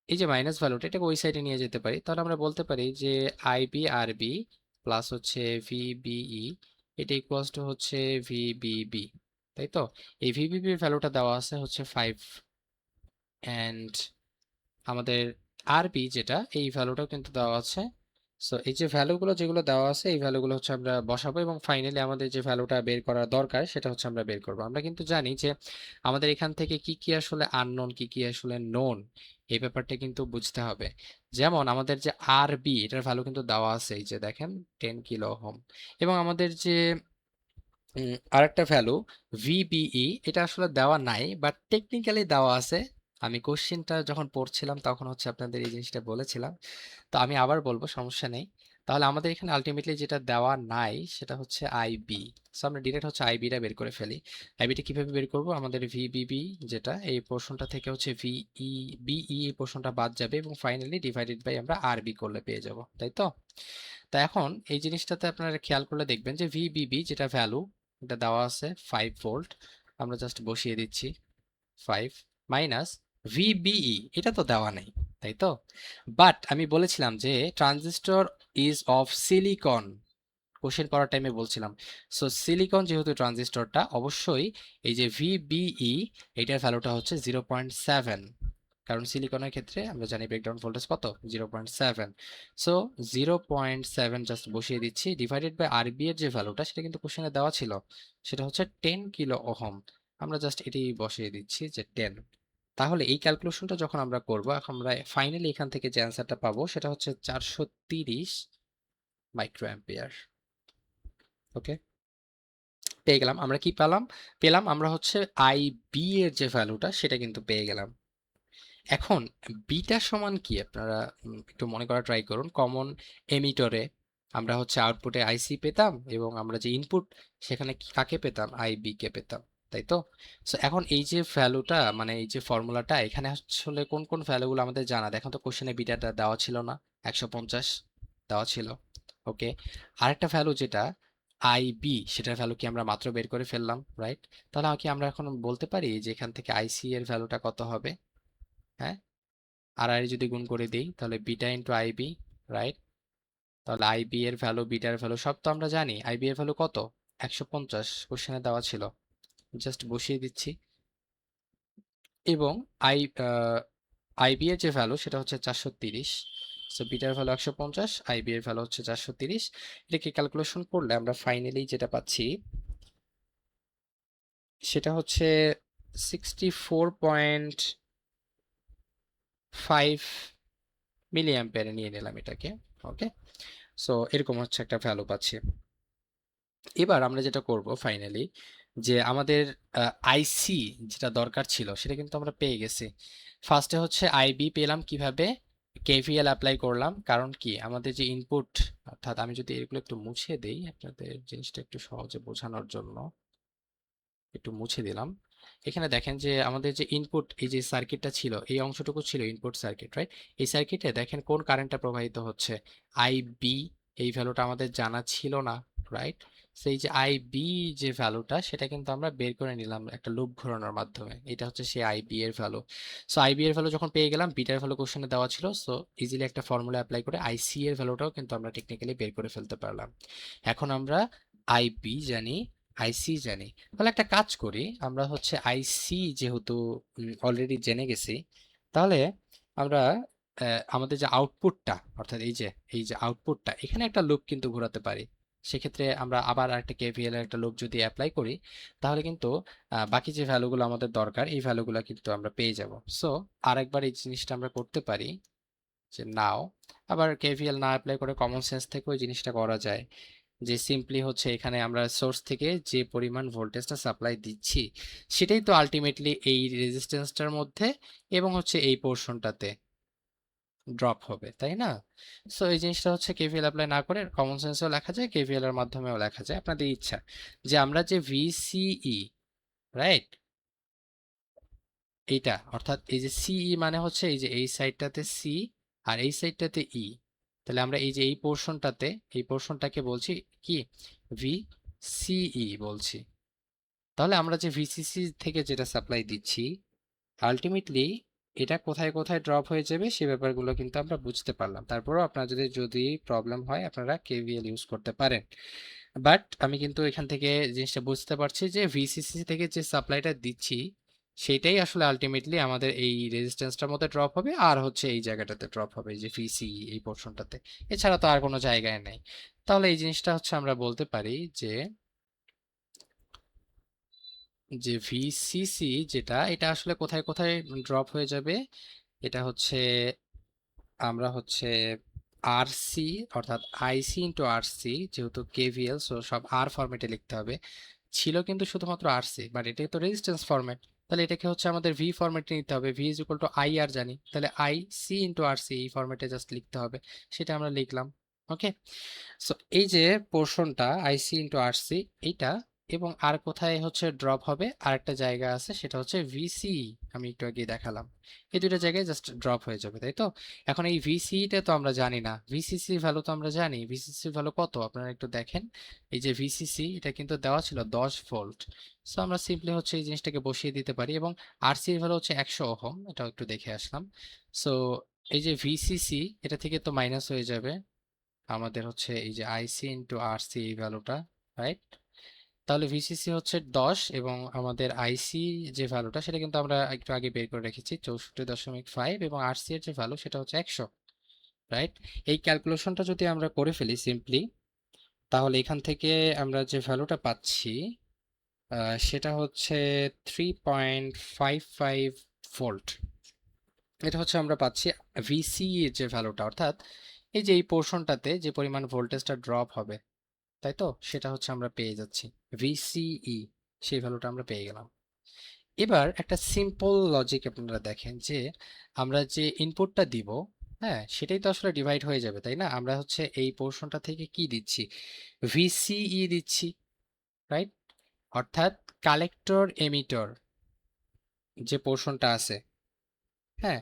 এই যে মাইনাস ভ্যালুটা এটাকে ওই সাইডে নিয়ে যেতে পারি, তাহলে আমরা বলতে পারি যে আইবি আরবি প্লাস হচ্ছে ভিবিই, এটা ইকুয়ালস টু হচ্ছে ভিবিবি, তাই তো? এই ভিবিবির ভ্যালুটা দেওয়া আছে হচ্ছে 5, অ্যান্ড আমাদের আরবি যেটা, এই ভ্যালুটাও কিন্তু দেওয়া আছে। সো এই যে ভ্যালুগুলো যেগুলো দেওয়া আছে এই ভ্যালুগুলো হচ্ছে আমরা বসাবো, এবং ফাইনালি আমাদের যে ভ্যালুটা বের করা দরকার সেটা হচ্ছে আমরা বের করব। আমরা কিন্তু জানি যে আমাদের এখান থেকে কি কি আসলে আননোন, কি কি আসলে নোন, এই ব্যাপারটা কিন্তু বুঝতে হবে। যেমন আমাদের যে আরবি, এটার ভ্যালু কিন্তু দেওয়া আছে, এই যে দেখেন 10 কিলো ওহম, এবং আমাদের যে আরেকটা ভ্যালু ভিবিই, এটা আসলে দেওয়া নাই বাট টেকনিক্যালি দেওয়া আছে। আমি কোশ্চেনটা যখন পড়ছিলাম তখন হচ্ছে আপনাদের এই জিনিসটা বলেছিলাম, তো আমি আবার বলবো, সমস্যা নেই। তাহলে আমাদের এখানে আলটিমেটলি যেটা দেওয়া নাই সেটা হচ্ছে আইবি, সো আমরা ডিরেক্ট হচ্ছে আইবিটা বের করে ফেলি। আইবিটা কিভাবে বের করব, আমাদের ভিবিবি যেটা এই পোর্শনটা থেকে হচ্ছে ভিই বিই এই পোর্শনটা বাদ যাবে, এবং ফাইনালি ডিভাইডেড বাই আমরা আরবি করলে পেয়ে যাব, তাই তো? তা এখন এই জিনিসটাতে আপনারা খেয়াল করলে দেখবেন যে ভিবিবি যেটা ভ্যালু, এটা দেওয়া আছে 5 ভোল্ট, আমরা জাস্ট বসিয়ে দিচ্ছি 5 মাইনাস ভিবিই, এটা তো দেওয়া নেই, তাই তো? বাট আমি বলেছিলাম যে transistor is of silicon, question করার টাইমে বলছিলাম। সো সিলিকন যেহেতু ট্রানজিস্টরটা, অবশ্যই এই যে ভিবিই এটার ভ্যালুটা হচ্ছে 0.7, কারণ সিলিকনের ক্ষেত্রে আমরা জানি ব্রেকডাউন ভোল্টেজ কত, 0.7। সো 0.7 জাস্ট বসিয়ে দিচ্ছি, ডিভাইডেড বাই আরবি এর যে ভ্যালুটা সেটা কিন্তু কোশ্চেনে দেওয়া ছিল, সেটা হচ্ছে 10 কিলো ওহম, আমরা জাস্ট এটি বসিয়ে দিচ্ছি যে 10। তাহলে এই ক্যালকুলেশনটা যখন আমরা করব, এখন আমরা ফাইনালি এখান থেকে যে অ্যান্সারটা পাবো সেটা হচ্ছে 430 মাইক্রো অ্যাম্পিয়ার। ওকে, পেয়ে গেলাম। আমরা কি পেলাম আমরা হচ্ছে আই বি এর যে ভ্যালুটা সেটা কিন্তু পেয়ে গেলাম। এখন বিটা সমান কি, আপনারা একটু মনে করা ট্রাই করুন। কমন এমিটরে আমরা হচ্ছে আউটপুটে আইসি পেতাম, এবং আমরা যে ইনপুট সেখানে কাকে পেতাম, আইবি কে পেতাম, তাই তো? সো এখন এই যে ভ্যালুটা, মানে এই যে ফর্মুলাটা, এখানে আসলে কোন কোন ভ্যালুগুলো আমাদের জানা, দেখো তো কোশ্চেনে বিটাটা দেওয়া ছিল না, 150 দেওয়া ছিল। ওকে, আরেকটা ভ্যালু যেটা আইবি, সেটার ভ্যালু কি আমরা মাত্র বের করে ফেললাম, রাইট? তাহলে কি আমরা এখন বলতে পারি যে এখান থেকে আইসি এর ভ্যালুটা কত হবে? হ্যাঁ, আর আর যদি গুণ করে দিই তাহলে বিটা ইন্টু আইবি, রাইট? তাহলে আইবি এর ভ্যালু, বিটার ভ্যালু সব তো আমরা জানি। আইবি এর ভ্যালু কত, 150 কোশ্চেনে দেওয়া ছিল, জাস্ট বসিয়ে দিচ্ছি। এবং আই আইবি এর যে ভ্যালু সেটা হচ্ছে 430, সো বিটার ভ্যালু 150, আইবি এর ভ্যালু হচ্ছে 430। এটাকে ক্যালকুলেশন করলে আমরা ফাইনালি যেটা পাচ্ছি সেটা হচ্ছে 64.5 মিলি অ্যাম্পিয়ারে নিয়ে নিলাম এটাকে। ওকে, সো এরকম হচ্ছে একটা ভ্যালু পাচ্ছি। এবার আমরা যেটা করব ফাইনালি, যে আমাদের আইসি যেটা দরকার ছিল সেটা কিন্তু আমরা পেয়ে গেছি। ফার্স্টে হচ্ছে আইবি পেলাম কিভাবে, কেভিএল অ্যাপ্লাই করলাম, কারণ কি আমাদের যে ইনপুট, অর্থাৎ আমি যদি এগুলো একটু মুছে দেই আপনাদের জিনিসটা একটু সহজে বোঝানোর জন্য একটু মুছে দিলাম। এখানে দেখেন যে আমাদের যে ইনপুট, এই যে সার্কিটটা ছিল, এই অংশটুকু ছিল ইনপুট সার্কিট, রাইট? এই সার্কিটে দেখেন কোন কারেন্টটা প্রবাহিত হচ্ছে, আইবি, এই ভ্যালুটা আমাদের জানা ছিল না, রাইট? সো এই যে আই বি যে ভ্যালুটা সেটা কিন্তু আমরা বের করে নিলাম একটা লুপ ঘোরানোর মাধ্যমে। এটা হচ্ছে সেই আই বি এর ভ্যালু। সো আই বি এর ভ্যালু যখন পেয়ে গেলাম, বিটার ভ্যালু কোশ্চেনে দেওয়া ছিল, সো ইজিলি একটা ফর্মুলা অ্যাপ্লাই করে আই সি এর ভ্যালুটাও কিন্তু আমরা টেকনিক্যালি বের করে ফেলতে পারলাম। এখন আমরা আই বি জানি, আই সি জানি, তাহলে একটা কাজ করি, আমরা হচ্ছে আই সি যেহেতু অলরেডি জেনে গেছি, তাহলে আমরা আমাদের যে আউটপুটটা, অর্থাৎ এই যে আউটপুটটা, এখানে একটা লুপ কিন্তু ঘোরাতে পারি। সেক্ষেত্রে আমরা আবার একটা কেভিএল এর একটা লুপ যদি অ্যাপ্লাই করি, তাহলে কিন্তু বাকি যে ভ্যালুগুলো আমাদের দরকার এই ভ্যালুগুলো কিন্তু আমরা পেয়ে যাব। সো আরেকবার এই জিনিসটা আমরা করতে পারি যে নাও, আবার কেভিএল না অ্যাপ্লাই করে কমন সেন্স থেকে ওই জিনিসটা করা যায়, যে সিম্পলি হচ্ছে এখানে আমরা সোর্স থেকে যে পরিমাণ ভোল্টেজটা সাপ্লাই দিচ্ছি সেটাই তো আলটিমেটলি এই রেজিস্ট্যান্সটার মধ্যে এবং হচ্ছে এই পোর্শনটাতে ড্রপ হবে, তাই না? সো এই জিনিসটা হচ্ছে কেভিএল অ্যাপ্লাই না করে কমন সেন্সেও লেখা যায়, কেভিএল এর মাধ্যমেও লেখা যায়, আপনাদের ইচ্ছা। যে আমরা যে ভিসিই, রাইট, এইটা অর্থাৎ এই যে সিই মানে হচ্ছে এই যে এই সাইডটাতে সি আর এই সাইডটাতে ই, তাহলে আমরা এই যে এই পোর্শনটাতে, এই পোর্শনটাকে বলছি কি, ভিসিই বলছি। তাহলে আমরা যে ভিসিসি থেকে যেটা সাপ্লাই দিচ্ছি আলটিমেটলি এটা কোথায় কোথায় ড্রপ হয়ে যাবে সে ব্যাপারগুলো কিন্তু আমরা বুঝতে পারলাম। তারপরেও আপনার যদি প্রবলেম হয় আপনারা কেভিএল ইউজ করতে পারেন। বাট আমি কিন্তু এখান থেকে জিনিসটা বুঝতে পারছি যে ভিসিসি থেকে যে সাপ্লাইটা দিচ্ছি সেটাই আসলে আলটিমেটলি আমাদের এই রেজিস্ট্যান্সটার মধ্যে ড্রপ হবে, আর হচ্ছে এই জায়গাটাতে ড্রপ হবে, এই যে ভিসি এই পোর্শনটাতে, এছাড়া তো আর কোনো জায়গায় নেই। তাহলে এই জিনিসটা হচ্ছে আমরা বলতে পারি যে যে ভিসিসি যেটা, এটা আসলে কোথায় কোথায় ড্রপ হয়ে যাবে, এটা হচ্ছে আমরা হচ্ছে আরসি, অর্থাৎ আইসি ইন্টু আরসি, যেহেতু কেভিএল সো সব আর ফরম্যাটে লিখতে হবে, ছিল কিন্তু শুধুমাত্র আরসি, বাট এটা তো রেজিস্ট্যান্স ফরম্যাট, তাহলে এটাকে হচ্ছে আমাদের ভি ফরম্যাটে নিতে হবে। V is equal to I R জানি, তাহলে আই সি ইন্টু আরসি এই ফরম্যাটে জাস্ট লিখতে হবে, সেটা আমরা লিখলাম। ওকে, সো এই যে পোর্শনটা আইসি ইন্টু আরসি এইটা, এবং আর কোথায় হচ্ছে ড্রপ হবে, আরেকটা জায়গা আছে সেটা হচ্ছে ভিসি, আমি একটু আগে দেখালাম, এই দুটো জায়গায় জাস্ট ড্রপ হয়ে যাবে, তাই তো? এখন এই ভিসিটা তো আমরা জানি না, ভিসিসি ভ্যালু তো আমরা জানি, ভিসিসি ভ্যালু কত আপনারা একটু দেখেন, এই যে ভিসিসি এটা কিন্তু দেওয়া ছিল 10 ভোল্ট। সো আমরা সিম্পলি হচ্ছে এই জিনিসটাকে বসিয়ে দিতে পারি, এবং আরসি এর ভ্যালু হচ্ছে 100 ওহম, এটাও একটু দেখে আসলাম। সো এই যে ভিসিসি এটা থেকে তো মাইনাস হয়ে যাবে আমাদের হচ্ছে এই যে আইসি ইন্টু আরসি এই ভ্যালুটা, রাইট? তাহলে ভিসিসি হচ্ছে 10 এবং আমাদের আইসি যে ভ্যালুটা সেটা কিন্তু আমরা একটু আগে বের করে রেখেছি 64.5, এবং আরসি এর যে ভ্যালু সেটা হচ্ছে 100, রাইট? এই ক্যালকুলেশনটা যদি আমরা করে ফেলি সিম্পলি, তাহলে এখান থেকে আমরা যে ভ্যালুটা পাচ্ছি সেটা হচ্ছে 3.55 ভোল্ট। এটা হচ্ছে আমরা পাচ্ছি ভিসি এর যে ভ্যালুটা, অর্থাৎ এই যে এই পোর্শনটাতে যে পরিমাণ ভোল্টেজটা ড্রপ হবে, তাই তো, সেটা হচ্ছে আমরা পেয়ে যাচ্ছি ভিসিই, সেই ভ্যালুটা আমরা পেয়ে গেলাম। এবার একটা সিম্পল লজিক আপনারা দেখেন যে আমরা যে ইনপুটটা দিব, হ্যাঁ, সেটাই তো আসলে ডিভাইড হয়ে যাবে, তাই না? আমরা হচ্ছে এই পোর্শনটা থেকে কি দিচ্ছি, ভিসিই দিচ্ছি, রাইট? অর্থাৎ কালেক্টর এমিটর যে পোর্শনটা আছে, হ্যাঁ,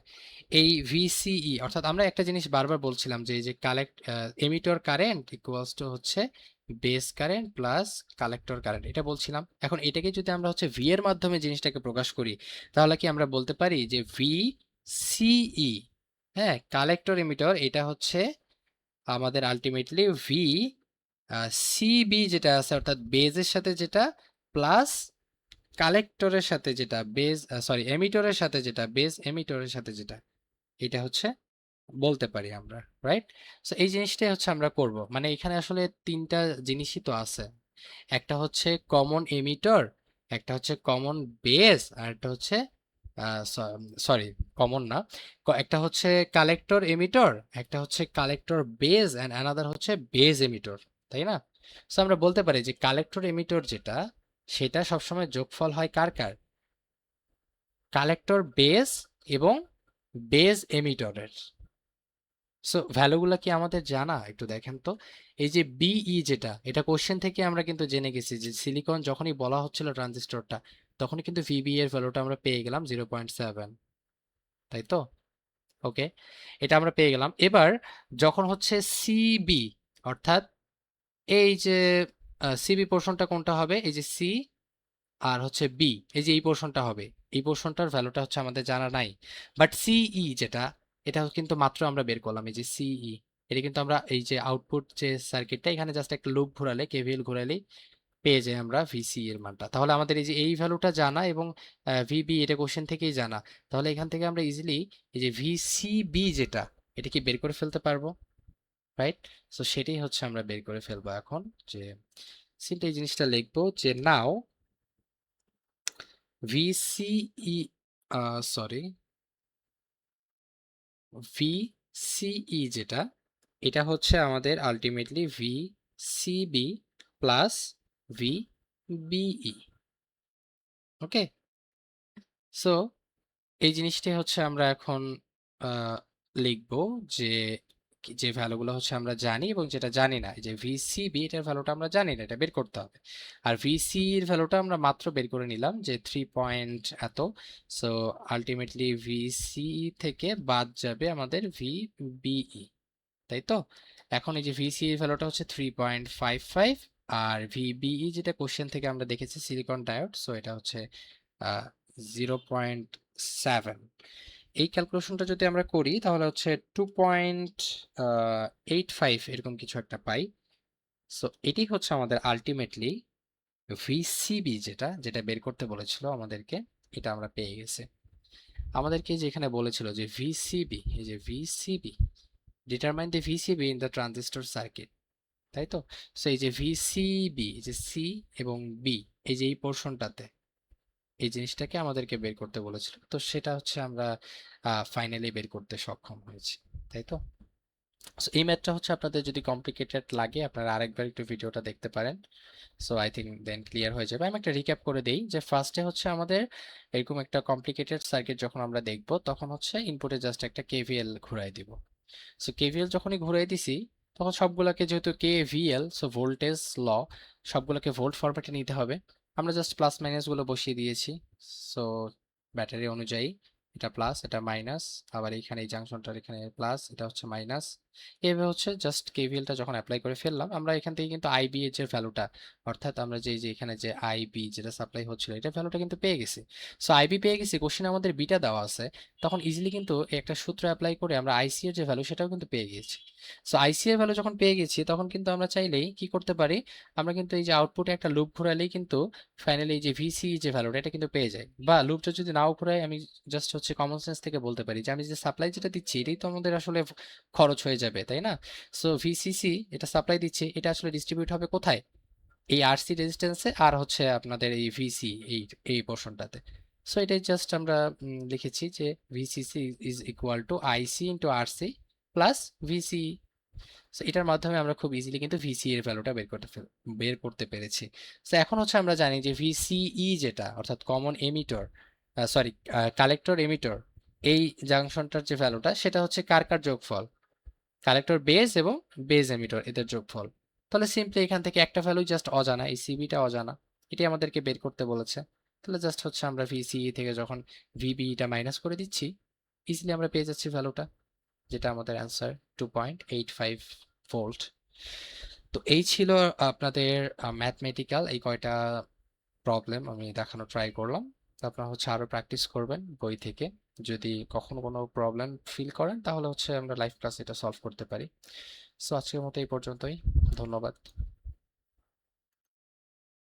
এই ভিসিই, অর্থাৎ আমরা একটা জিনিস বারবার বলছিলাম যে এই যে এমিটর কারেন্ট ইকুয়ালস টু হচ্ছে base current plus collector current, এটা বলছিলাম। এখন এটাকে যদি আমরা হচ্ছে ভি এর মাধ্যমে জিনিসটাকে প্রকাশ করি, তাহলে কি আমরা বলতে পারি যে ভি সিই, হ্যাঁ, কালেক্টর এমিটর এটা হচ্ছে আমাদের আলটিমেটলি ভি সিবি যেটা আছে, অর্থাৎ বেজের সাথে যেটা প্লাস কালেক্টরের সাথে যেটা বেজ, সরি এমিটরের সাথে যেটা বেজ, এমিটরের সাথে যেটা, এটা হচ্ছে বলতে পারি আমরা, রাইট? সো এই জিনিসটাই হচ্ছে আমরা করব, মানে এখানে আসলে তিনটা জিনিসই তো আছে, একটা হচ্ছে কমন এমিটর, একটা হচ্ছে কমন বেস, আর একটা হচ্ছে সরি কমন না, একটা হচ্ছে কালেক্টর এমিটর, একটা হচ্ছে কালেক্টর বেজ, এন্ড অ্যানাদার হচ্ছে বেজ এমিটর, তাই না? সো আমরা বলতে পারি যে কালেক্টর এমিটর যেটা, সেটা সবসময় যোগফল হয় কার কার, কালেক্টর বেস এবং বেজ এমিটরের। সো ভ্যালুগুলো কি আমাদের জানা, একটু দেখেন তো। এই যে বিই যেটা, এটা কোশ্চেন থেকে আমরা কিন্তু জেনে গেছি যে সিলিকন যখনই বলা হচ্ছিল ট্রানজিস্টরটা, তখনই কিন্তু ভিবি এর ভ্যালুটা আমরা পেয়ে গেলাম 0.7, তাই তো? ওকে, এটা আমরা পেয়ে গেলাম। এবার যখন হচ্ছে সিবি, অর্থাৎ এই যে সিবি পোর্শনটা কোনটা হবে, এই যে সি আর হচ্ছে বি, এই যে এই পোর্শনটা হবে, এই পোর্শনটার ভ্যালুটা হচ্ছে আমাদের জানা নাই। বাট সিই যেটা, এটা কিন্তু মাত্র আমরা বের করলাম, এই যে সিই, এটা কিন্তু আমরা এই যে আউটপুট যে সার্কিটটা, এখানে জাস্ট একটা লুপ ঘোরালে, কেভিএল ঘোরালেই পেয়ে যাই আমরা ভিসি এর মানটা। তাহলে আমাদের এই যে এই ভ্যালুটা জানা এবং ভিবি এটা কোশ্চেন থেকেই জানা, তাহলে এখান থেকে আমরা ইজিলি এই যে ভিসিবি যেটা, এটা কি বের করে ফেলতে পারবো, রাইট? সো সেটাই হচ্ছে আমরা বের করে ফেলবো এখন, যে সিম্পলি এই জিনিসটা লিখবো যে নাও ভিসিই, সরি, ভিসিই যেটা, এটা হচ্ছে আমাদের আলটিমেটলি ভিসিবি প্লাস ভিবিই। ওকে, সো এই জিনিসটি হচ্ছে আমরা এখন লিখবো, যে যে ভ্যালুগুলো হচ্ছে আমরা জানি এবং যেটা জানি না, এই যে ভিসিবি এটার ভ্যালুটা আমরা জানি না, এটা বের করতে হবে। আর ভিসি এর ভ্যালুটা আমরা মাত্র বের করে নিলাম যে 3 পয়েন্ট এত। সো আলটিমেটলি ভিসি থেকে বাদ যাবে আমাদের ভিবিই, তাই তো? এখন এই যে ভিসি এর ভ্যালুটা হচ্ছে 3.55, আর ভিবিই যেটা কোশ্চেন থেকে আমরা দেখেছি সিলিকন ডায়োড, সো এটা হচ্ছে 0.7। এই ক্যালকুলেশনটা যদি আমরা করি তাহলে হচ্ছে 2.85 এরকম কিছু একটা পাই। সো এটি হচ্ছে আমাদের আলটিমেটলি ভিসিবি যেটা, যেটা বের করতে বলেছিল আমাদেরকে, এটা আমরা পেয়ে গেছি। আমাদেরকে যেখানে বলেছিল যে ভিসিবি, এই যে VCB, determine the VCB in the transistor circuit, তাই তো? সো এই যে ভিসিবি, যে সি এবং বি, এই যে এই পোর্শনটাতে এই জিনিসটাকে আমাদেরকে বের করতে বলেছিল, তো সেটা হচ্ছে আমরা ফাইনালি বের করতে সক্ষম হয়েছি, তাই তো? সো এই ম্যাথটা হচ্ছে আপনাদের যদি কমপ্লিকেটেড লাগে আপনারা আরেকবার একটু ভিডিওটা দেখতে পারেন। So I think then clear হয়ে যাবে। আমি একটা রিক্যাপ করে দেই, যে ফার্স্টে হচ্ছে আমাদের এরকম একটা কমপ্লিকেটেড সার্কিট যখন আমরা দেখব, তখন হচ্ছে ইনপুটে জাস্ট একটা কেভিএল ঘুরাই দিব। সো কেভিএল যখনই ঘুরাই দিছি, তখন সবগুলোকে যেহেতু কেভিএল, সো ভোল্টেজ ল, সবগুলোকে ভোল্ট ফরম্যাটে নিতে হবে। আমরা জাস্ট প্লাস মাইনাস গুলো বসিয়ে দিয়েছি। সো ব্যাটারি অনুযায়ী এটা প্লাস, এটা মাইনাস, আবার এখানে এই জাংশনটার এখানে প্লাস, এটা হচ্ছে মাইনাস। এভাবে হচ্ছে জাস্ট কেভিএলটা যখন অ্যাপ্লাই করে ফেললাম, আমরা এখান থেকে কিন্তু আইবি এর যে ভ্যালুটা, অর্থাৎ আমরা যে যে এখানে যে আইবি যেটা সাপ্লাই হচ্ছিল, এটা ভ্যালুটা কিন্তু পেয়ে গেছি। সো আইবি পেয়ে গেছি, কোশ্চেনে আমাদের বিটা দেওয়া আছে, তখন ইজিলি কিন্তু একটা সূত্র অ্যাপ্লাই করে আমরা আইসি এর যে ভ্যালু সেটাও কিন্তু পেয়ে গেছি। সো আইসি এর ভ্যালু যখন পেয়ে গেছি, তখন কিন্তু আমরা চাইলেই কি করতে পারি, আমরা কিন্তু এই যে আউটপুটে একটা লুপ ঘোরালেই কিন্তু ফাইনালি এই যে ভিসি যে ভ্যালুটা এটা কিন্তু পেয়ে যায়। বা লুপটা যদি নাও ঘোরাই, আমি জাস্ট হচ্ছে কমন সেন্স থেকে বলতে পারি যে আমি যে সাপ্লাই যেটা দিচ্ছি এটাই তো আমাদের আসলে খরচ হয়ে যাবে, তাই না? সো ভিসিসি এটা সাপ্লাই দিচ্ছে, এটা আসলে ডিস্ট্রিবিউট হবে কোথায়, এই আরসি রেজিস্ট্যান্সে, আর হচ্ছে আপনাদের এই ভিসি এই এই পোর্শনটাতে। সো এটাই জাস্ট আমরা লিখেছি যে VCC is equal to IC into RC plus VC. So এটার মাধ্যমে আমরা খুব ইজিলি কিন্তু ভিসি এর ভ্যালুটা বের করতে পেরেছি। সো এখন হচ্ছে আমরা জানি যে ভিসিই যেটা, অর্থাৎ কমন এমিটর, সরি, কালেক্টর এমিটর, এই জাংশনটার যে ভ্যালুটা সেটা হচ্ছে কার কার যোগফল, কালেক্টর বেজ এবং বেজ এমিটর এদের যোগফল। তাহলে সিম্পলি এখান থেকে একটা ভ্যালু জাস্ট অজানা, এই সিবিটা অজানা, এটি আমাদেরকে বের করতে বলেছে। তাহলে জাস্ট হচ্ছে আমরা ভিসিই থেকে যখন ভিবিটা মাইনাস করে দিচ্ছি, ইজিলি আমরা পেয়ে যাচ্ছি ভ্যালুটা, যেটা আমাদের অ্যান্সার 2.85 ভোল্ট। তো এই ছিল আপনাদের ম্যাথমেটিক্যাল এই কয়টা প্রবলেম আমি দেখানো ট্রাই করলাম। তো আপনারা হচ্ছে আরো প্র্যাকটিস করবেন বই থেকে। যদি কখনো কোনো প্রবলেম ফিল করেন তাহলে হচ্ছে আমরা লাইভ ক্লাস এটা সলভ করতে পারি। সো আজকের মতো এই পর্যন্তই। ধন্যবাদ।